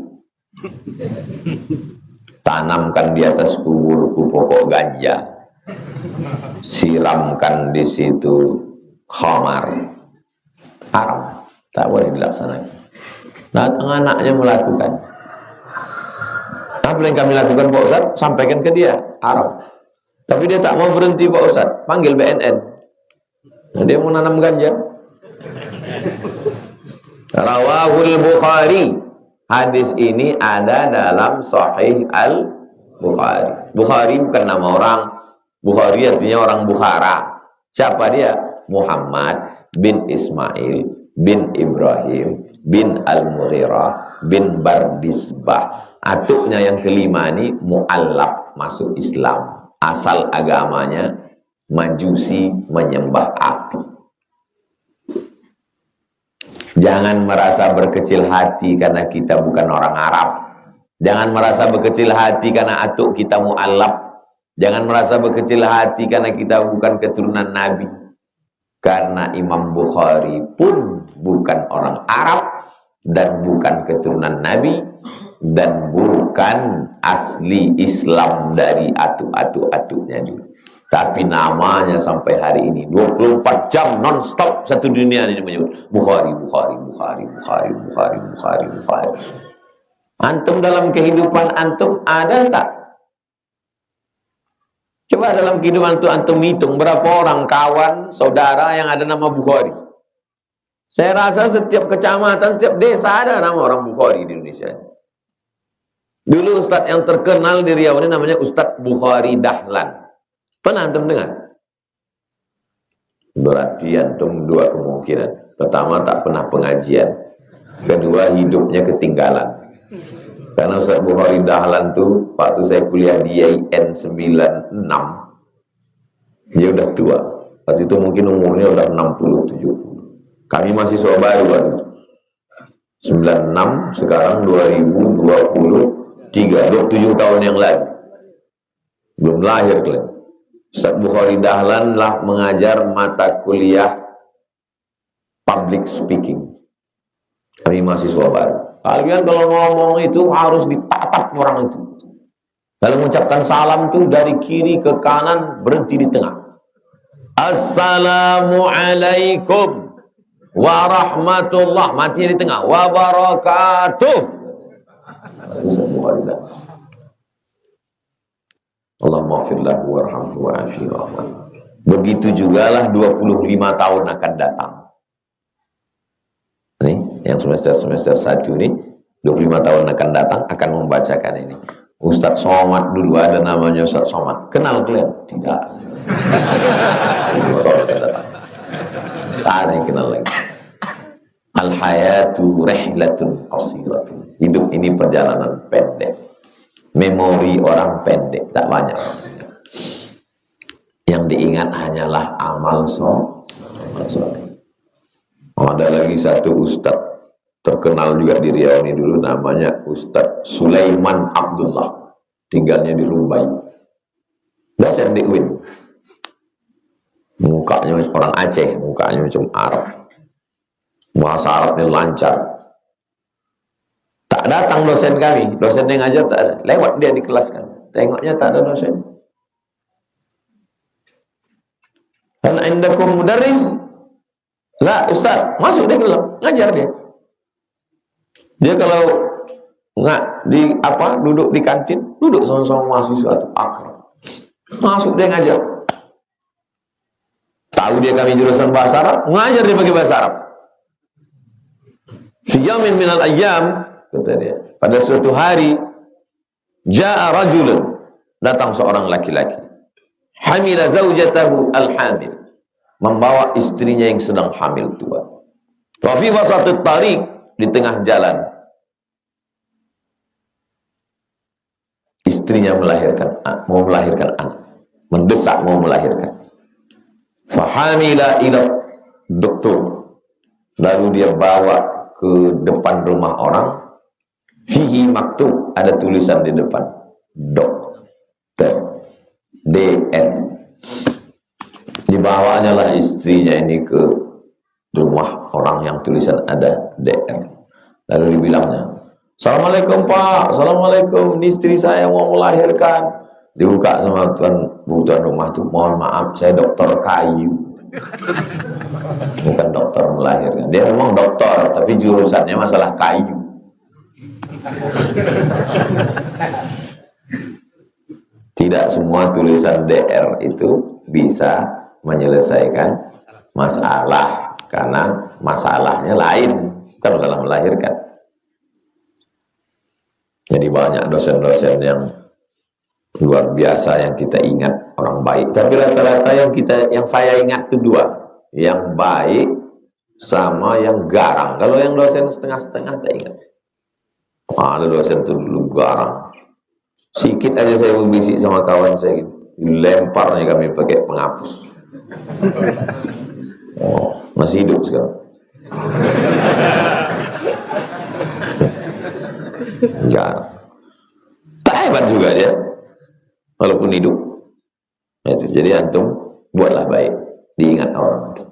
Tanamkan di atas kuburku pokok ganja. Siramkan di situ khamar. Haram, tak boleh dilaksanakan. Datang anaknya melakukan. Apa yang kami lakukan Pak Ustaz? Sampaikan ke dia, haram. Tapi dia tak mau berhenti Pak Ustaz, panggil BNN. Nah, dia mau nanam ganja. Rawahul Bukhari. Hadis ini ada dalam Sahih Al-Bukhari. Bukhari bukan nama orang. Bukhari artinya orang Bukhara. Siapa dia? Muhammad bin Ismail bin Ibrahim bin Al-Mughirah bin Bardisbah. Atuknya yang kelima ini mu'allab, masuk Islam. Asal agamanya Majusi, menyembah api. Jangan merasa berkecil hati karena kita bukan orang Arab. Jangan merasa berkecil hati karena atuk kita mu'allab. Jangan merasa berkecil hati karena kita bukan keturunan Nabi. Karena Imam Bukhari pun bukan orang Arab dan bukan keturunan Nabi dan bukan asli Islam dari atu-atuknya dulu. Tapi namanya sampai hari ini 24 jam non-stop satu dunia ini menyebut Bukhari. Antum dalam kehidupan antum ada tak? Coba dalam kehidupan antum hitung berapa orang kawan, saudara yang ada nama Bukhari. Saya rasa setiap kecamatan, setiap desa ada nama orang Bukhari di Indonesia. Dulu Ustadz yang terkenal di Riau ini namanya Ustadz Bukhari Dahlan. Pernah antum dengar? Berarti antum dua kemungkinan. Pertama, tak pernah pengajian. Kedua, hidupnya ketinggalan. Karena Ustaz Bukhari Dahlan tuh waktu saya kuliah di IAIN 96, dia udah tua. Waktu itu mungkin umurnya udah 60, 70. Kami mahasiswa baru waktu itu. 96, sekarang 2023, 27 tahun yang lalu. Belum lahir kalian. Ustaz Bukhari Dahlan lah mengajar mata kuliah public speaking. Kami mahasiswa baru. Kalian kalau ngomong itu harus ditatap orang itu. Kalau mengucapkan salam tuh dari kiri ke kanan, berhenti di tengah. Assalamualaikum warahmatullah, mati di tengah. Wabarakatuh. Allahumma firlahu warhamhu wa'afihi wa'afan. Begitu jugalah 25 tahun akan datang. Nih, yang semester 1 ini 25 tahun akan datang akan membacakan ini. Ustadz Somad dulu ada namanya Ustadz Somad. Kenal kalian? Tidak. 25 tahun akan datang. Tak ada yang kenal lagi. Al-hayatu rihlatun qasiratun. Hidup ini perjalanan pendek. Memori orang pendek, tak banyak. Yang diingat hanyalah amal soleh. Ada lagi satu ustadz terkenal juga di Riau ini dulu, namanya Ustadz Sulaiman Abdullah, tinggalnya di Rumbai. Dosen di UIN. Mukanya orang Aceh, mukanya macam Arab. Bahasa Arabnya lancar. Tak datang dosen kami, dosen yang ngajar tak ada. Lewat dia di kelas kan, tengoknya tak ada dosen. Hal indakum mudarris? Lah Ustaz, masuk dia ke dalam, ngajar dia. Dia kalau nggak di apa duduk di kantin, duduk sama-sama mahasiswa itu akrab. Masuk dia ngajar. Tahu dia kami jurusan bahasa Arab, ngajar dia pakai bahasa Arab. Fi yaumin minal ayyam, kata dia, pada suatu hari jaa rajulun, datang seorang laki-laki, hamila zaujatahu al-hamil, membawa istrinya yang sedang hamil tua. Wa fi wasatut tariq, di tengah jalan istrinya mau melahirkan anak, mendesak mau melahirkan. Fahamila ila doktor, lalu dia bawa ke depan rumah orang. Fihi maktub, ada tulisan di depan, dokter, DN. Dibawanya lah istrinya ini ke rumah orang yang tulisan ada DR. Lalu dibilangnya, Assalamualaikum Pak, Assalamualaikum, ini istri saya mau melahirkan. Dibuka sama tuan rumah tuh, mohon maaf saya dokter kayu, bukan dokter melahirkan. Dia memang dokter, tapi jurusannya masalah kayu. Tidak semua tulisan DR itu bisa menyelesaikan masalah, karena masalahnya lain, bukan masalah melahirkan. Jadi banyak dosen-dosen yang luar biasa yang kita ingat orang baik, tapi rata-rata yang saya ingat itu dua, yang baik sama yang garang. Kalau yang dosen setengah-setengah tak ingat. Ada dosen itu dulu garang. Sikit aja saya berbisik sama kawan saya, lemparnya kami pakai penghapus. Oh, masih hidup sekarang. Garang. Tak hebat juga dia, walaupun hidup. Itu. Jadi antum buatlah baik, diingat orang itu.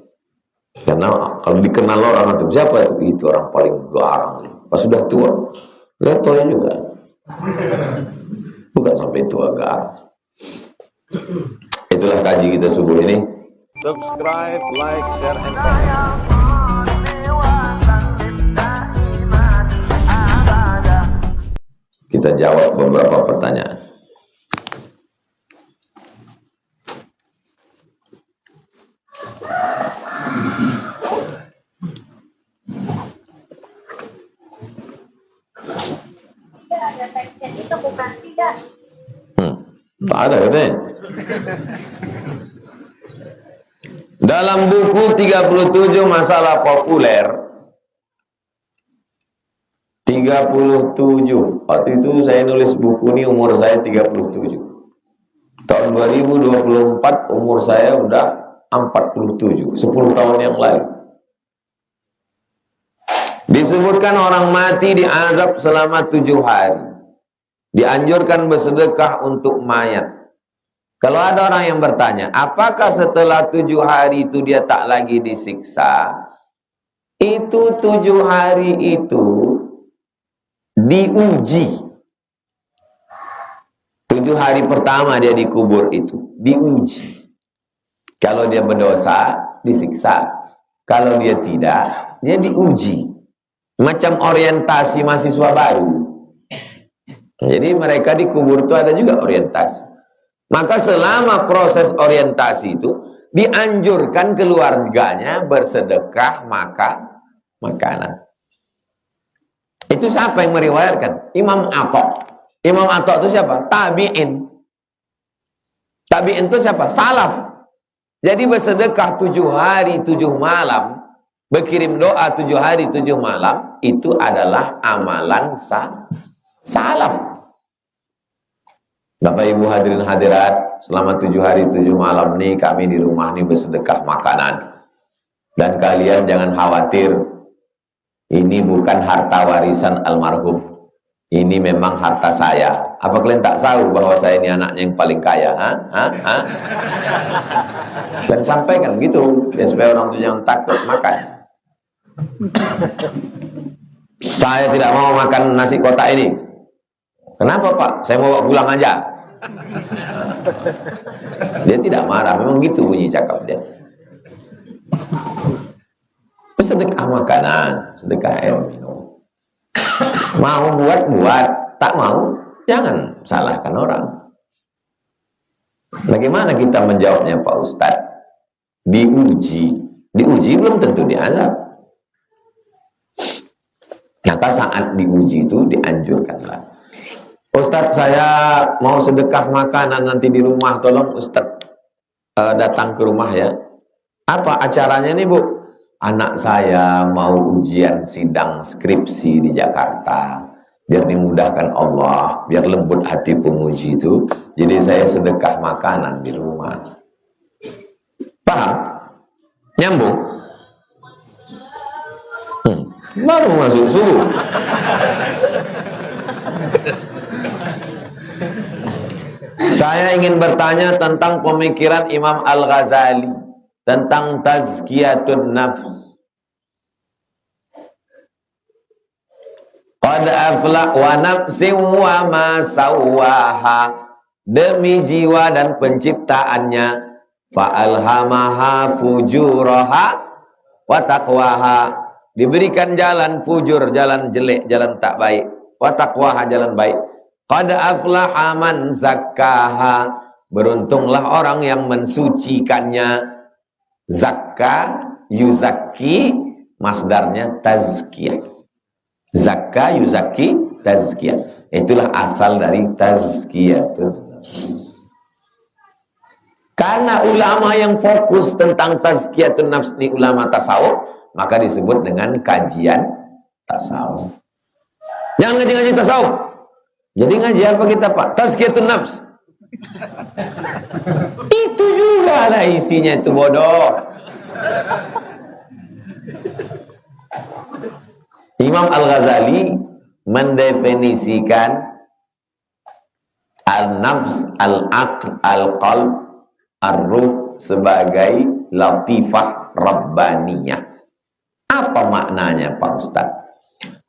Karena kalau dikenal orang antum, siapa itu? Itu orang paling garang. Pas sudah tua, letoy juga. Bukan sampai tua garang. Itulah kaji kita subuh ini. Subscribe, like, share, and comment. Kita jawab beberapa pertanyaan. Ada teksnya itu bukan tidak. Tak ada katanya. Dalam buku 37 masalah populer, 37. Waktu itu saya nulis buku ini umur saya 37. Tahun 2024 umur saya udah 47, 10 tahun yang lalu. Disebutkan orang mati diazab selama 7 hari. Dianjurkan bersedekah untuk mayat. Kalau ada orang yang bertanya, apakah setelah 7 hari itu dia tak lagi disiksa? Itu 7 hari itu diuji. 7 hari pertama dia dikubur itu diuji. Kalau dia berdosa, disiksa. Kalau dia tidak, dia diuji. Macam orientasi mahasiswa baru. Jadi mereka dikubur itu ada juga orientasi. Maka selama proses orientasi itu dianjurkan keluarganya bersedekah makanan. Itu siapa yang meriwayatkan? Imam Atta. Imam Atta itu siapa? Tabi'in. Tabi'in itu siapa? Salaf. Jadi bersedekah 7 hari 7 malam, berkirim doa 7 hari 7 malam, itu adalah amalan salaf. Bapak Ibu hadirin hadirat, selama 7 hari 7 malam nih kami di rumah nih bersedekah makanan. Dan kalian jangan khawatir, ini bukan harta warisan almarhum. Ini memang harta saya. Apa kalian tak tahu bahwa saya ini anaknya yang paling kaya? Dan sampaikan gitu, ya, supaya orang itu jangan takut makan. Saya tidak mau makan nasi kotak ini. Kenapa Pak? Saya mau bawa pulang aja. Dia tidak marah, memang gitu bunyi cakap dia. Sedekah makanan, sedekah air minum. Mau buat, tak mau, jangan salahkan orang. Bagaimana kita menjawabnya Pak Ustadz? Diuji belum tentu diazab. Maka saat diuji itu dianjurkanlah. Ustadz, saya mau sedekah makanan nanti di rumah, tolong Ustadz datang ke rumah ya. Apa acaranya nih Bu? Anak saya mau ujian sidang skripsi di Jakarta. Biar dimudahkan Allah, biar lembut hati penguji itu. Jadi saya sedekah makanan di rumah. Paham? Nyambung? Baru masuk subuh. Saya ingin bertanya tentang pemikiran Imam Al-Ghazali tentang tazkiyatun nafs. Qad afla wa nafsin wa ma sawaha, demi jiwa dan penciptaannya, fa alhamaha fujuraha wa taqwaha, diberikan jalan fujur, jalan jelek, jalan tak baik, wa taqwaha, jalan baik. Qad aflaha man zakkaha, beruntunglah orang yang mensucikannya. Zakka yuzakki, masdarnya tazkiyah. Zakka yuzakki tazkiyah. Itulah asal dari tazkiyatun. Karena ulama yang fokus tentang tazkiyatun nafs ini ulama tasawuf, maka disebut dengan kajian tasawuf. Jangan ngaji-ngaji tasawuf. Jadi ngaji apa kita Pak? Tazkiyatun nafs. Itu juga lah isinya, itu bodoh. Imam Al-Ghazali mendefinisikan al-nafs, al-aql, al-qalb, ar-ruh sebagai latifah rabbaniyah. Apa maknanya Pak Ustaz?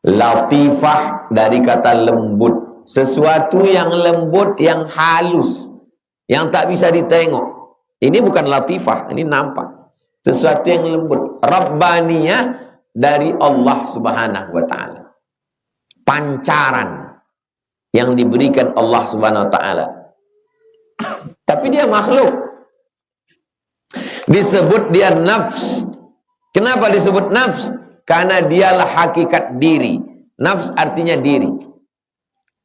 Latifah dari kata lembut, sesuatu yang lembut, yang halus, yang tak bisa ditengok. Ini bukan latifah, ini nampak. Sesuatu yang lembut. Rabbaniyah dari Allah Subhanahu wa ta'ala. Pancaran yang diberikan Allah Subhanahu wa ta'ala. Tapi dia makhluk. Disebut dia nafs. Kenapa disebut nafs? Karena dialah hakikat diri. Nafs artinya diri.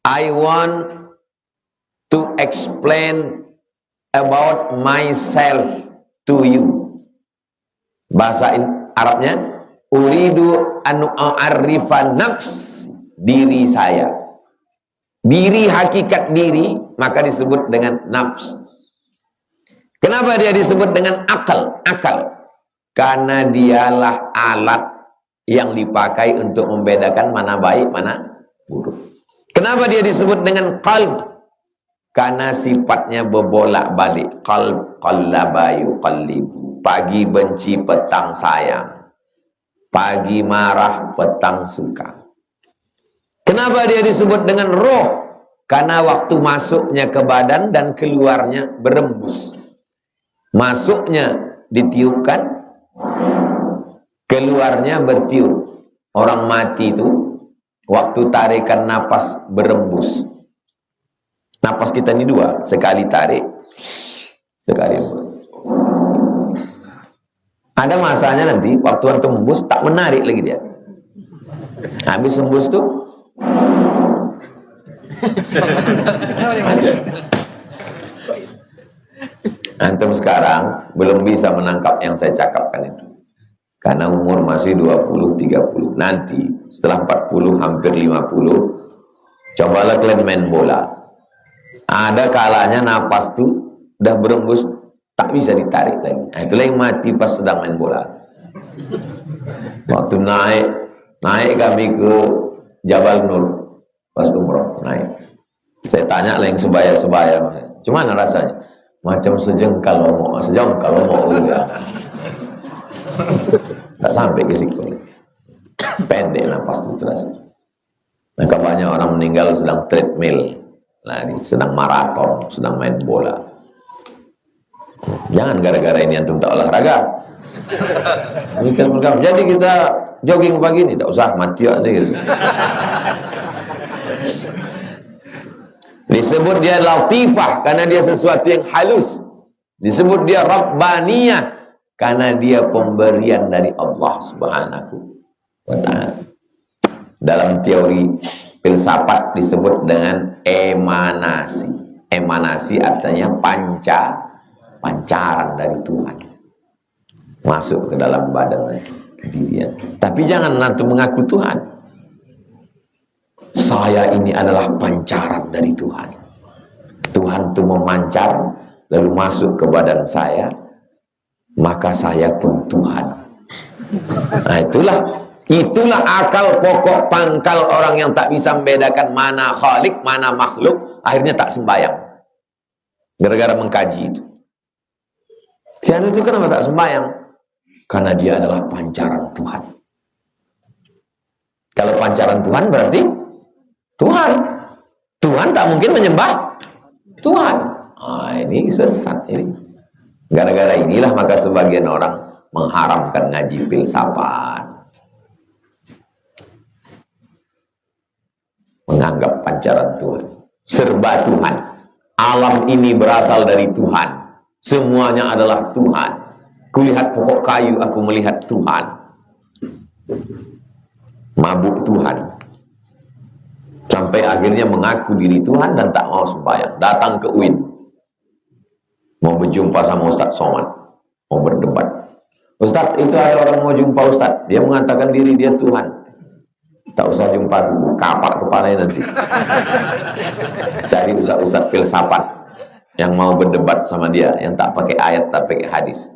I want to explain about myself to you. Bahasa Arabnya, uridu an u'arrifa nafs, diri saya. Diri, hakikat diri, maka disebut dengan nafs. Kenapa dia disebut dengan akal? Akal. Karena dialah alat yang dipakai untuk membedakan mana baik, mana buruk. Kenapa dia disebut dengan qalb? Karena sifatnya berbolak-balik. Qalb, qallaba yuqallibu. Pagi benci, petang sayang. Pagi marah, petang suka. Kenapa dia disebut dengan roh? Karena waktu masuknya ke badan dan keluarnya berembus. Masuknya ditiupkan, keluarnya bertiup. Orang mati itu waktu tarikan napas berembus. Napas kita ini dua, sekali tarik, sekali hembus. Ada masanya nanti waktu antum hembus tak menarik lagi dia. Habis hembus tuh antum sekarang belum bisa menangkap yang saya cakapkan itu. Karena umur masih 20-30. Nanti setelah 40 hampir 50, cobalah kalian main bola. Ada kalanya napas tuh udah berembus tak bisa ditarik lagi. Nah, itulah yang mati pas sedang main bola. Waktu naik kami ke Jabal Nur pas umroh naik. Saya tanya lah yang sebaya-sebaya, "Gimana rasanya?" "Macam sejengkal lomo enggak." Tak sampai ke situ. Pendek napas itu terasa. Maka banyak orang meninggal sedang treadmill, lari, sedang maraton, sedang main bola. Jangan gara-gara ini antum tak olahraga. Jadi kita jogging pagi ini tak usah mati aja gitu. Disebut dia latifah karena dia sesuatu yang halus. Disebut dia rabbaniyah karena dia pemberian dari Allah Subhanahu wa ta'ala. Dalam teori filsafat disebut dengan emanasi. Emanasi artinya pancaran dari Tuhan. Masuk ke dalam badan dirinya. Tapi jangan nanti mengaku Tuhan. Saya ini adalah pancaran dari Tuhan. Tuhan itu memancar lalu masuk ke badan saya, maka saya pun Tuhan. Nah, itulah akal pokok pangkal orang yang tak bisa membedakan mana khalik, mana makhluk, akhirnya tak sembahyang. Gara-gara mengkaji itu. Tiada itu kenapa tak sembahyang? Karena dia adalah pancaran Tuhan. Kalau pancaran Tuhan berarti Tuhan. Tuhan tak mungkin menyembah Tuhan. Ini sesat ini. Gara-gara inilah maka sebagian orang mengharamkan ngaji filsafat. Menganggap pancaran Tuhan. Serba Tuhan. Alam ini berasal dari Tuhan. Semuanya adalah Tuhan. Kulihat pokok kayu, aku melihat Tuhan. Mabuk Tuhan. Sampai akhirnya mengaku diri Tuhan dan tak mau sembahyang. Datang ke UIN. Mau berjumpa sama Ustaz Somad. Mau berdebat. Ustaz, itu ada orang mau jumpa Ustaz. Dia mengatakan diri dia Tuhan. Tak usah jumpa, kapak kepalanya nanti. Cari ustaz-ustaz filsafat yang mau berdebat sama dia, yang tak pakai ayat, tak pakai hadis.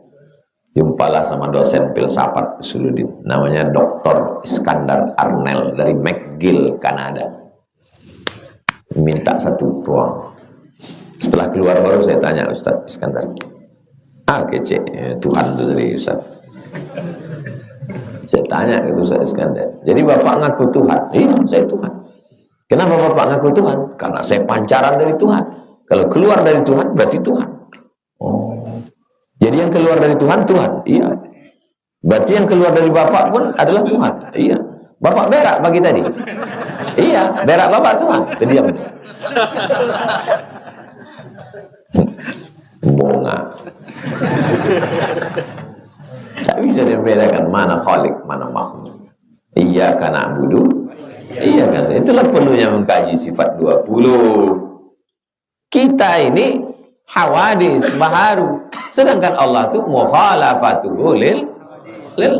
Jumpalah sama dosen filsafat Suluddin, namanya Dr. Iskandar Arnel dari McGill, Kanada. Minta satu ruang. Setelah keluar baru saya tanya Ustaz Iskandar. Kece, Tuhan itu dari Ustaz. Saya tanya ke Ustaz Iskandar, jadi Bapak ngaku Tuhan? Iya, saya Tuhan. Kenapa Bapak ngaku Tuhan? Karena saya pancaran dari Tuhan. Kalau keluar dari Tuhan, berarti Tuhan. Oh, jadi yang keluar dari Tuhan, Tuhan? Iya. Berarti yang keluar dari Bapak pun adalah Tuhan? Iya. Bapak berak pagi tadi? Iya, berak Bapak Tuhan. Diam. Bonga. Tak bisa membedakan mana khalik, mana makhluk. Iya karena na'budu. Iya kan. Itulah perlunya mengkaji sifat 20. Kita ini hawadis, baharu. Sedangkan Allah itu mukhalafatuhu lil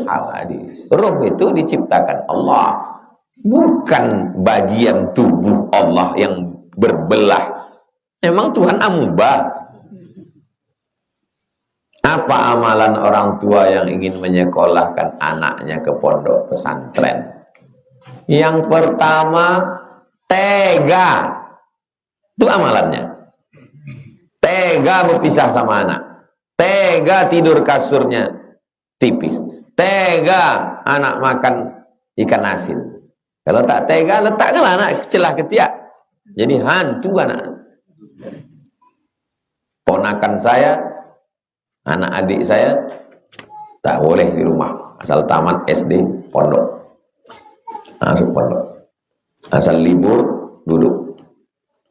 hawadis. Ruh itu diciptakan Allah. Bukan bagian tubuh Allah yang berbelah. Memang Tuhan amubah. Apa amalan orang tua yang ingin menyekolahkan anaknya ke pondok pesantren? Yang pertama, tega. Itu amalannya. Tega berpisah sama anak. Tega tidur kasurnya tipis. Tega anak makan ikan asin. Kalau tak tega, letakkanlah anak celah ketiak. Jadi hantu anak. Ponakan saya, anak adik saya tak boleh di rumah, asal tamat SD pondok, masuk pondok, asal libur duduk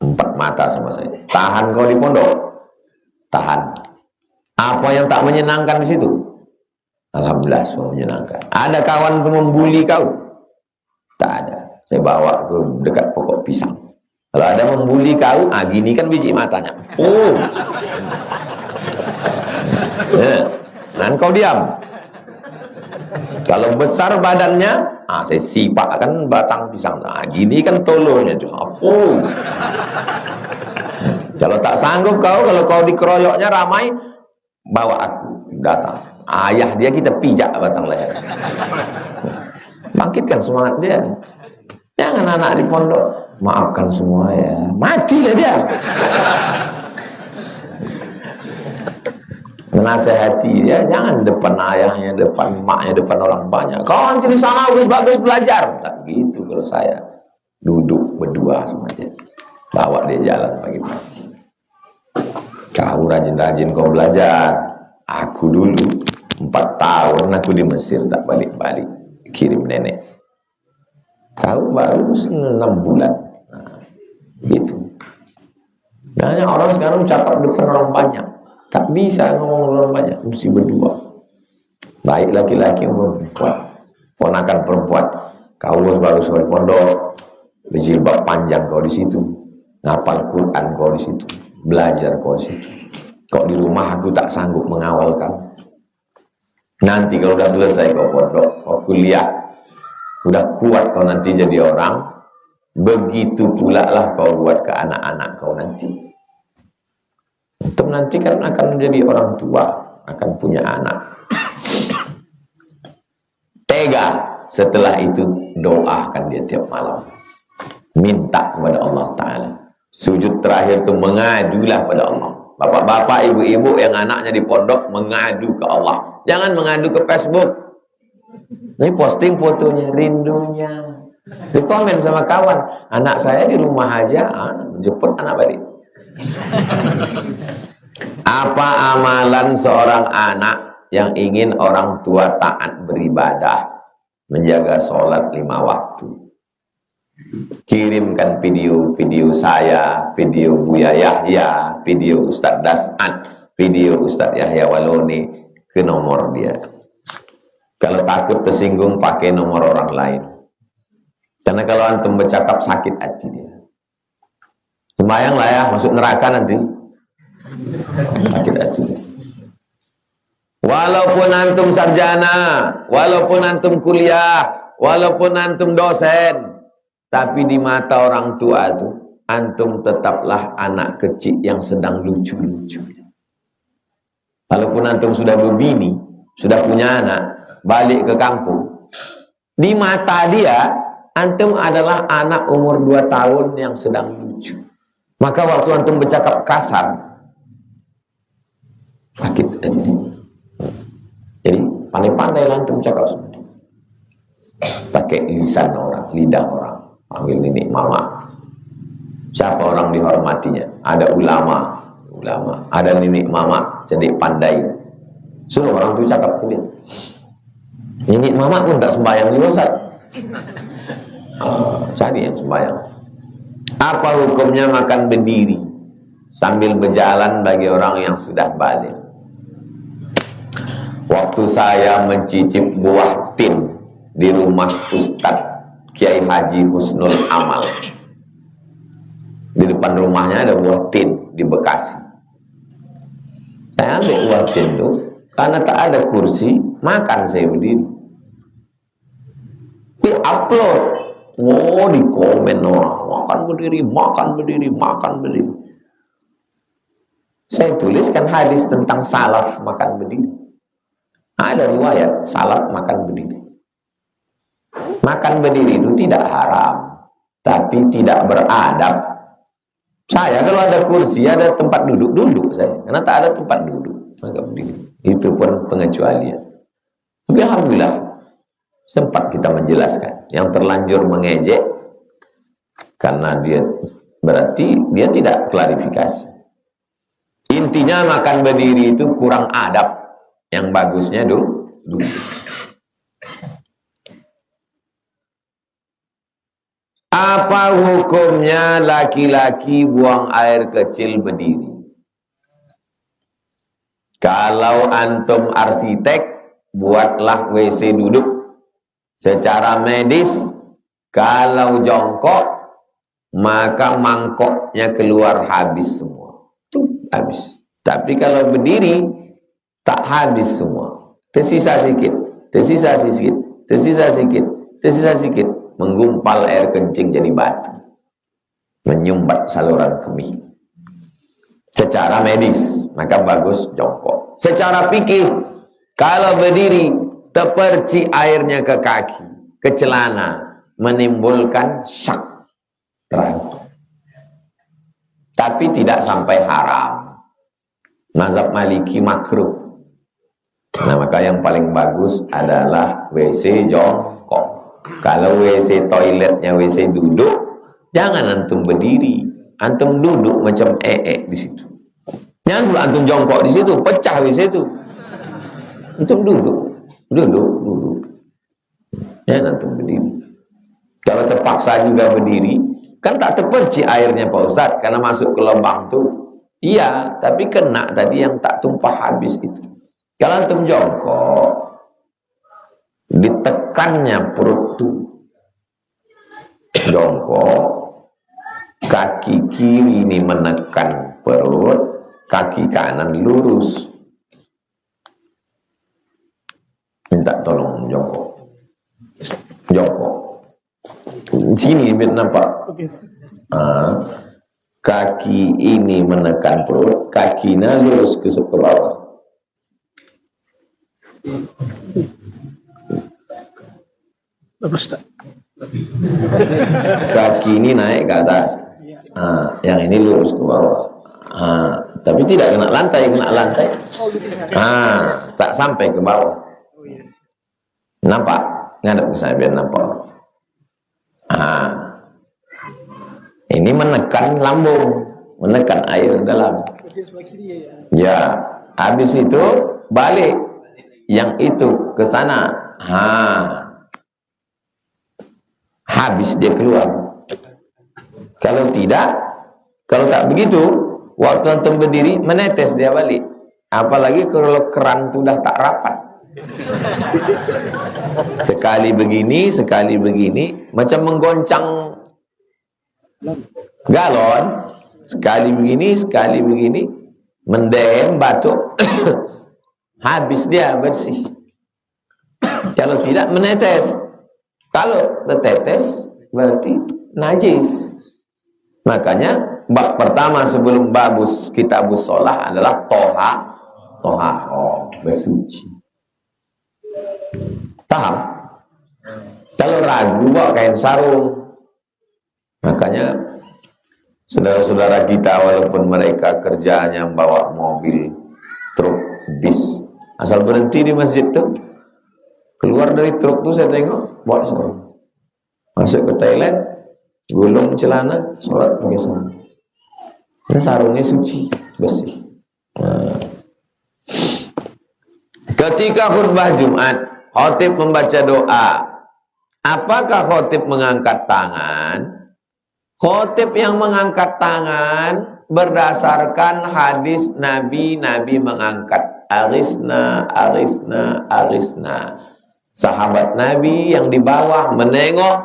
empat mata sama saya. Tahan kau di pondok, tahan. Apa yang tak menyenangkan di situ? Alhamdulillah semua menyenangkan. Ada kawan membuli kau? Tak ada. Saya bawa ke dekat pokok pisang. Kalau ada membuli kau, gini kan biji matanya. Oh. Ya. Dan kau diam. Kalau besar badannya, saya sipakkan batang pisang. Gini kan tolongnya. Oh. Kalau tak sanggup kau, kalau kau dikeroyoknya ramai, bawa aku datang. Ayah dia kita pijak batang leher. Bangkitkan semangat dia. Jangan anak di pondok. Maafkan semua ya. Matilah dia. Menasehati dia, jangan depan ayahnya, depan maknya, depan orang banyak. Kau nanti di sana bagus belajar. Tak gitu kalau saya. Duduk berdua sama dia. Bawa dia jalan pagi-pagi. Kau rajin-rajin kau belajar. Aku dulu 4 tahun aku di Mesir tak balik-balik. Kirim nenek. Kau baru 6 bulan. Gitu. Banyak orang sekarang cakap depan orang banyak. Tak bisa ngomong orang banyak, mesti berdua. Baik laki-laki maupun perempuan. Ponakan perempuan, kau baru di pondok, berjilbab panjang kau di situ, ngapal Quran kau di situ, belajar kau di situ. Kau di rumah aku tak sanggup mengawal kau. Nanti kalau udah selesai kau pondok, kau kuliah, udah kuat kau nanti jadi orang. Begitu pula lah kau buat ke anak-anak kau nanti. Untuk nanti kan akan menjadi orang tua, akan punya anak. Tega. Setelah itu doakan dia tiap malam. Minta kepada Allah Ta'ala. Sujud terakhir itu mengadulah pada Allah. Bapak-bapak, ibu-ibu yang anaknya di pondok mengadu ke Allah. Jangan mengadu ke Facebook. Ini posting fotonya, rindunya. Di komen sama kawan, anak saya di rumah aja, jemput anak balik. Apa amalan seorang anak yang ingin orang tua taat beribadah, menjaga sholat 5 waktu? Kirimkan video-video saya, video Buya Yahya, video Ustadz Das'ad, video Ustadz Yahya Waloni ke nomor dia. Kalau takut tersinggung, pakai nomor orang lain. Karena kalau antum bercakap sakit hati dia. Sembayang lah ya, masuk neraka nanti. Sakit hati dia. Walaupun antum sarjana, walaupun antum kuliah, walaupun antum dosen, tapi di mata orang tua itu, antum tetaplah anak kecil yang sedang lucu-lucu. Walaupun antum sudah berbini, sudah punya anak, balik ke kampung, di mata dia, antum adalah anak umur 2 tahun yang sedang lucu. Maka waktu antum bercakap kasar, sakit aja. Jadi pandai-pandai antum cakap seperti itu. Pakai lisan orang, lidah orang, panggil nenek mama. Siapa orang dihormatinya? Ada ulama, ada nenek mama, cerdik pandai. Suruh orang tu cakap ke dia. Nenek mama pun tak sembahyang juga, Ustaz. Cari yang sembahyang. Apa hukumnya makan berdiri sambil berjalan bagi orang yang sudah balik? Waktu saya mencicip buah tin di rumah Ustadz Kiai Haji Husnul Amal, di depan rumahnya ada buah tin di Bekasi. Saya ambil buah tin itu karena tak ada kursi, makan saya berdiri. Di upload, di komen orang, makan berdiri, makan berdiri, makan berdiri. Saya tuliskan hadis tentang salaf makan berdiri. Ada riwayat salaf makan berdiri. Makan berdiri itu tidak haram, tapi tidak beradab. Saya kalau ada kursi, ada tempat duduk saya. Karena tak ada tempat duduk, maka berdiri. Itu pun pengecualian. Tapi alhamdulillah sempat kita menjelaskan. Yang terlanjur mengejek karena dia berarti dia tidak klarifikasi. Intinya makan berdiri itu kurang adab. Yang bagusnya duduk. Apa hukumnya laki-laki buang air kecil berdiri? Kalau antum arsitek, buatlah WC duduk. Secara medis, kalau jongkok, maka mangkoknya keluar habis semua. Habis. Tapi kalau berdiri tak habis semua. Tersisa sedikit, tersisa sedikit, tersisa sedikit, tersisa sedikit, menggumpal air kencing jadi batu. Menyumbat saluran kemih. Secara medis, maka bagus jongkok. Secara fikih, kalau berdiri terperci airnya ke kaki, ke celana, menimbulkan syak, ragu. Tapi tidak sampai haram. Mazhab Maliki makruh. Nah, maka yang paling bagus adalah WC jongkok. Kalau WC toiletnya WC duduk, jangan antum berdiri. Antum duduk macam di situ. Jangan pula antum jongkok di situ, pecah WC itu. Antum duduk. Jangan antum berdiri. Kalau terpaksa juga berdiri, kan tak terperci airnya Pak Ustadz karena masuk ke lubang tuh. Iya, tapi kena tadi yang tak tumpah habis itu. Kalau antum jongkok, ditekannya perut tuh. Jongkok, kaki kiri ini menekan perut, kaki kanan lurus. Minta tolong jongkok. Jongkok. Sini biar nampak. Kaki ini menekan perut, kakinya lurus ke bawah. Bagus tak? Kaki ini naik ke atas. Yang ini lurus ke bawah. Tapi tidak kena lantai, tak sampai ke bawah. Nampak? Ngadep ke saya biar nampak. Ini menekan lambung, menekan air dalam. Ya, habis itu balik, yang itu ke sana. Habis dia keluar. Kalau tidak, kalau tak begitu, waktu antum berdiri menetes dia balik. Apalagi kalau keran itu dah tak rapat. Sekali begini, macam menggoncang galon, sekali begini, mendem batuk, habis dia bersih. Kalau tidak menetes, kalau tertetes berarti najis. Makanya bab pertama sebelum babus kitabus sholah adalah toharoh, bersuci. Paham? Kalau ragu bawa kain sarung. Makanya saudara-saudara kita walaupun mereka kerjanya bawa mobil, truk, bis, asal berhenti di masjid tuh, keluar dari truk tuh saya tengok bawa sarung, masuk ke toilet, gulung celana, sholat pakai sarung. Ini sarungnya suci, bersih. Ketika khutbah Jumat, khatib membaca doa. Apakah khatib mengangkat tangan? Khatib yang mengangkat tangan berdasarkan hadis Nabi mengangkat arisna. Sahabat Nabi yang di bawah menengok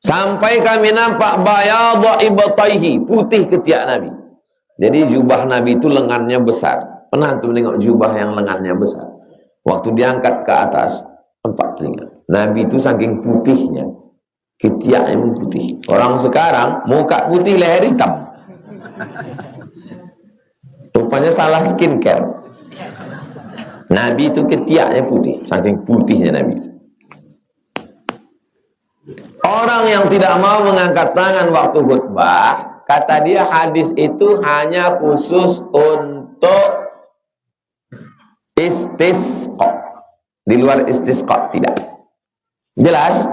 sampai kami nampak bayadha ibtaihi, putih ketiak Nabi. Jadi jubah Nabi itu lengannya besar. Pernah tuh menengok jubah yang lengannya besar? Waktu diangkat ke atas 4 telinga. Nabi itu saking putihnya, ketiaknya putih. Orang sekarang muka putih, leher hitam. Rupanya salah skincare. Nabi itu ketiaknya putih, saking putihnya Nabi. Orang yang tidak mau mengangkat tangan waktu khutbah, kata dia hadis itu hanya khusus untuk istisqa. Di luar istisqa tidak. Jelas?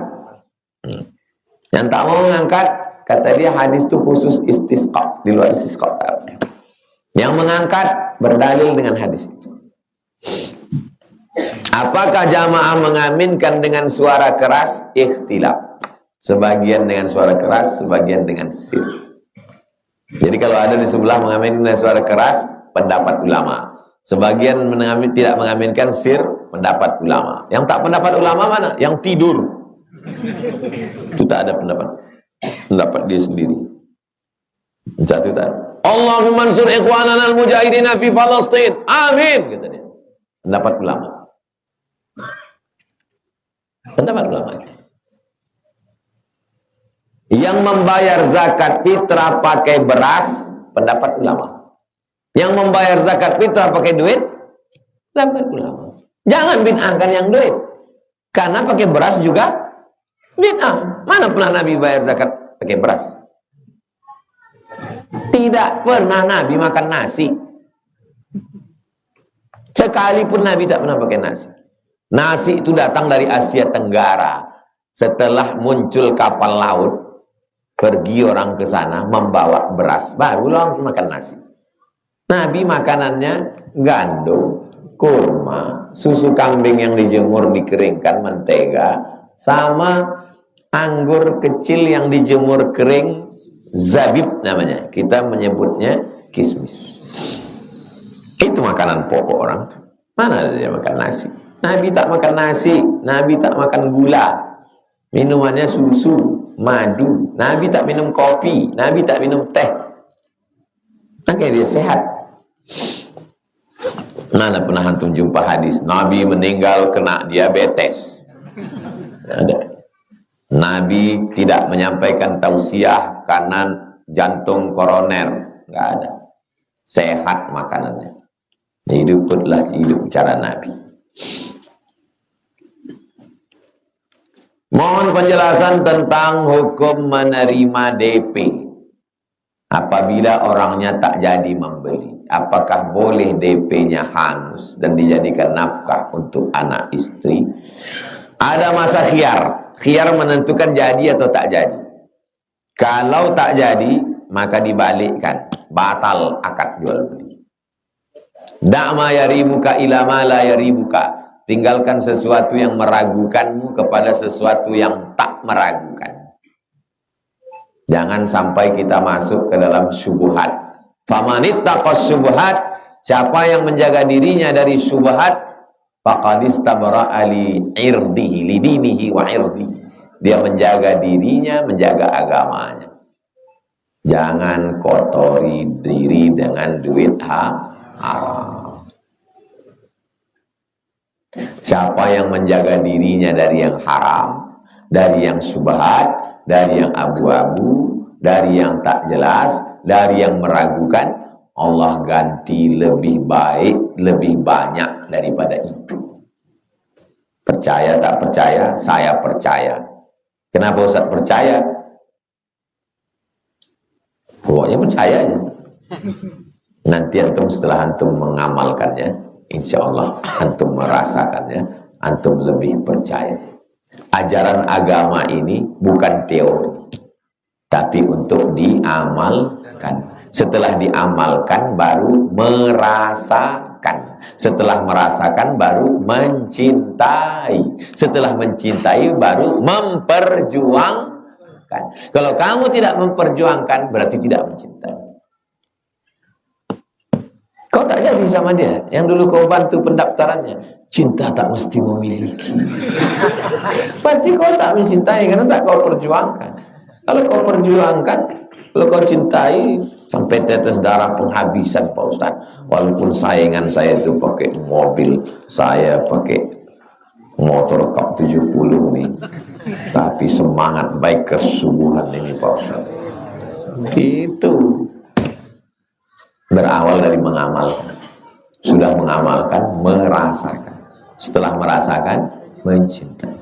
Yang tak mau mengangkat, kata dia hadis itu khusus istisqa. Di luar istisqa. Yang mengangkat berdalil dengan hadis itu. Apakah jamaah mengaminkan dengan suara keras? Ikhtilaf. Sebagian dengan suara keras, sebagian dengan sir. Jadi kalau ada di sebelah mengaminkan dengan suara keras, pendapat ulama. Sebagian tidak mengaminkan sir, pendapat ulama. Yang tak pendapat ulama mana? Yang tidur. Itu tak ada pendapat dia sendiri. Satu tak. Allahumma ansur ikhwanana al-mujahidina fi Palestin. Amin, kata dia. Pendapat ulama. Pendapat ulama. Yang membayar zakat fitrah pakai beras, pendapat ulama. Yang membayar zakat fitrah pakai duit, pendapat ulama. Jangan bid'ahkan yang duit. Karena pakai beras juga bid'ah. Mana pernah Nabi bayar zakat pakai beras? Tidak pernah Nabi makan nasi. Sekalipun Nabi tak pernah pakai nasi. Nasi itu datang dari Asia Tenggara. Setelah muncul kapal laut, pergi orang ke sana membawa beras, barulah makan nasi. Nabi makanannya gandum, kurma, susu kambing yang dijemur dikeringkan, mentega, sama anggur kecil yang dijemur kering, zabib namanya. Kita menyebutnya kismis. Itu makanan pokok orang. Mana dia makan nasi? Nabi tak makan nasi, Nabi tak makan gula. Minumannya susu, madu. Nabi tak minum kopi, Nabi tak minum teh. Makanya dia sehat. Mana pernah antum jumpa hadis Nabi meninggal kena diabetes? Ada. Nabi tidak menyampaikan tausiah karena jantung koroner, nggak ada. Sehat makanannya. Hiduplah hidup cara Nabi. Mohon penjelasan tentang hukum menerima DP apabila orangnya tak jadi membeli. Apakah boleh DP-nya hangus dan dijadikan nafkah untuk anak istri? Ada masa khiyar. Khiyar menentukan jadi atau tak jadi. Kalau tak jadi, maka dibalikkan. Batal akad jual beli. Da'ma yaribuka ila ma la yaribuka. Tinggalkan sesuatu yang meragukanmu kepada sesuatu yang tak meragukan. Jangan sampai kita masuk ke dalam syubhat. Famanittaqas syubhat, siapa yang menjaga dirinya dari syubhat, faqad istabra'a li irdihi, li dinihi wa irdihi. Dia menjaga dirinya, menjaga agamanya. Jangan kotori diri dengan duit haram. Siapa yang menjaga dirinya dari yang haram, dari yang syubhat, dari yang abu-abu, dari yang tak jelas, dari yang meragukan, Allah ganti lebih baik, lebih banyak daripada itu. Percaya tak percaya, saya percaya. Kenapa Ustaz percaya? Pokoknya percaya aja. Nanti antum setelah antum mengamalkannya, insya Allah antum merasakannya, antum lebih percaya. Ajaran agama ini bukan teori, tapi untuk diamalkan. Setelah diamalkan baru merasakan. Setelah merasakan baru mencintai. Setelah mencintai baru memperjuangkan. Kalau kamu tidak memperjuangkan berarti tidak mencintai. Kau tak jadi sama dia. Yang dulu kau bantu pendaftarannya. Cinta tak mesti memiliki. Berarti kau tak mencintai karena tak kau perjuangkan. Kalau kau perjuangkan, kalau kau cintai, sampai tetes darah penghabisan Pak Ustaz. Walaupun saingan saya itu pakai mobil, saya pakai motor Cup 70 nih. Tapi semangat baik kesubuhan ini Pak Ustaz. Itu. Berawal dari mengamalkan. Sudah mengamalkan, merasakan. Setelah merasakan, mencintai.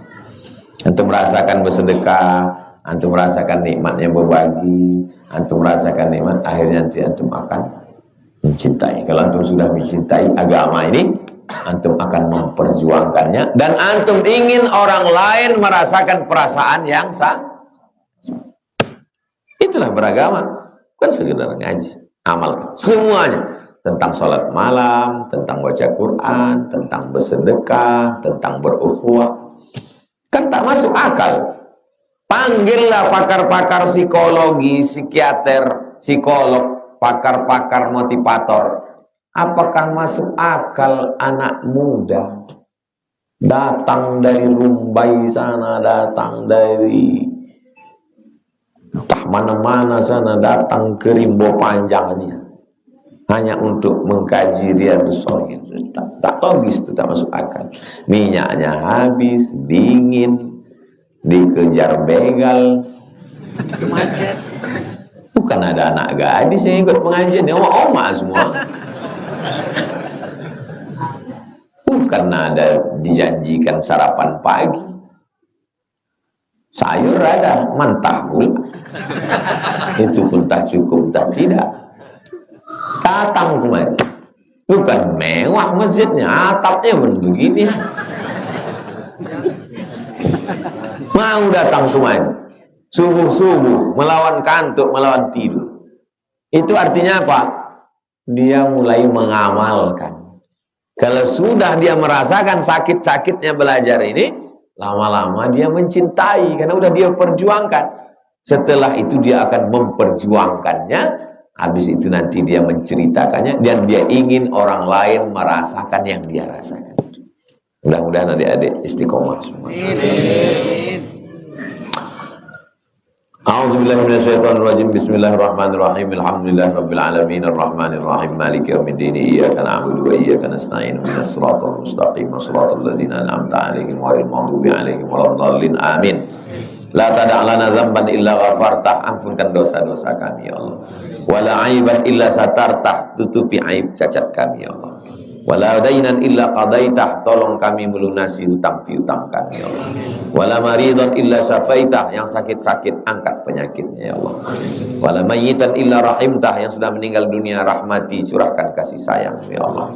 Antum merasakan bersedekah, antum merasakan nikmatnya berbagi, antum merasakan nikmat, akhirnya nanti antum akan mencintai. Kalau antum sudah mencintai agama ini, antum akan memperjuangkannya, dan antum ingin orang lain merasakan perasaan yang sama. Itulah beragama, bukan sekedar ngaji, amal semuanya, tentang sholat malam, tentang baca Quran, tentang bersedekah, tentang berukhuwah. Kan tak masuk akal. Panggillah pakar-pakar psikologi, psikiater, psikolog, pakar-pakar motivator. Apakah masuk akal anak muda datang dari Rumbai sana, datang dari entah mana-mana sana, datang ke Rimbo Panjang ini hanya untuk mengkaji Riyadhus Shalihin? Tak logis, itu tak masuk akal. Minyaknya habis, dingin, dikejar begal. Bukan ada anak gadis yang ikut pengajian, oma-oma semua. Bukan ada dijanjikan sarapan pagi, sayur ada, mentah pula. Itu pun tak cukup, tak tidak. Datang kemarin, bukan mewah masjidnya, atapnya pun begini. Mau datang kemarin, subuh-subuh, melawan kantuk, melawan tidur. Itu artinya apa? Dia mulai mengamalkan. Kalau sudah dia merasakan sakit-sakitnya belajar ini, lama-lama dia mencintai, karena udah dia perjuangkan. Setelah itu dia akan memperjuangkannya. Habis itu nanti dia menceritakannya, dan dia ingin orang lain merasakan yang dia rasakan. Mudah-mudahan adik-adik istiqomah semua. A'udzubillahi minasyaitonirrajim. Bismillahirrahmanirrahim. Alhamdulillahirabbil alamin arrahmanir rahim maliki yaumiddin. Iyyaka na'budu wa iyyaka nasta'in. Ihdinas siratal mustaqim, siratal ladzina an'amta 'alaihim ghairil maghdubi 'alaihim waladdallin. Amin. La tada' lana dzamban illa ghafartah, ampunkan dosa-dosa kami ya Allah. Wala aiban illa satartah, tutupi aib cacat kami ya Allah. Wala dainan illa qadaitah, tolong kami melunasi hutang piutang kami ya Allah. Wala maridan illa syafaitah, yang sakit-sakit angkat penyakitnya ya Allah. Wala mayyitan illa rahimtah, yang sudah meninggal dunia rahmati, curahkan kasih sayang ya Allah.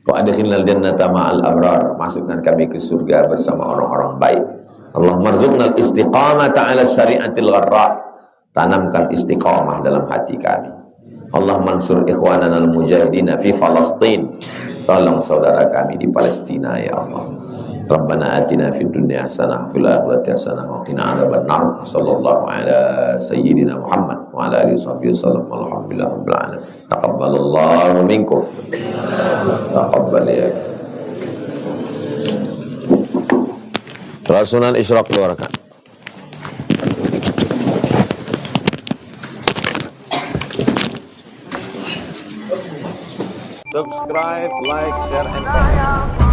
Wa adkhilnal jannata ma'al abrar, masukkan kami ke surga bersama orang-orang baik. Allahumma rzuqnal istiqamata 'ala syari'atil gharra, tanamkan istiqamah dalam hati kami. Allah mansur ikhwanana al-mujahidina fi Palestin, tolong saudara kami di Palestina ya Allah. Rabbana atina fid dunya hasanah fil akhirati hasanah wa qina adzabannar. Sallallahu ala sayyidina Muhammad wa ala alihi washabbihi wasallam. Alhamdulillahi rabbil alamin. Taqabbalallahu minkum. Taqabbal ya. Sunan Isyraq 2 rakaat. Subscribe, like, share, and comment.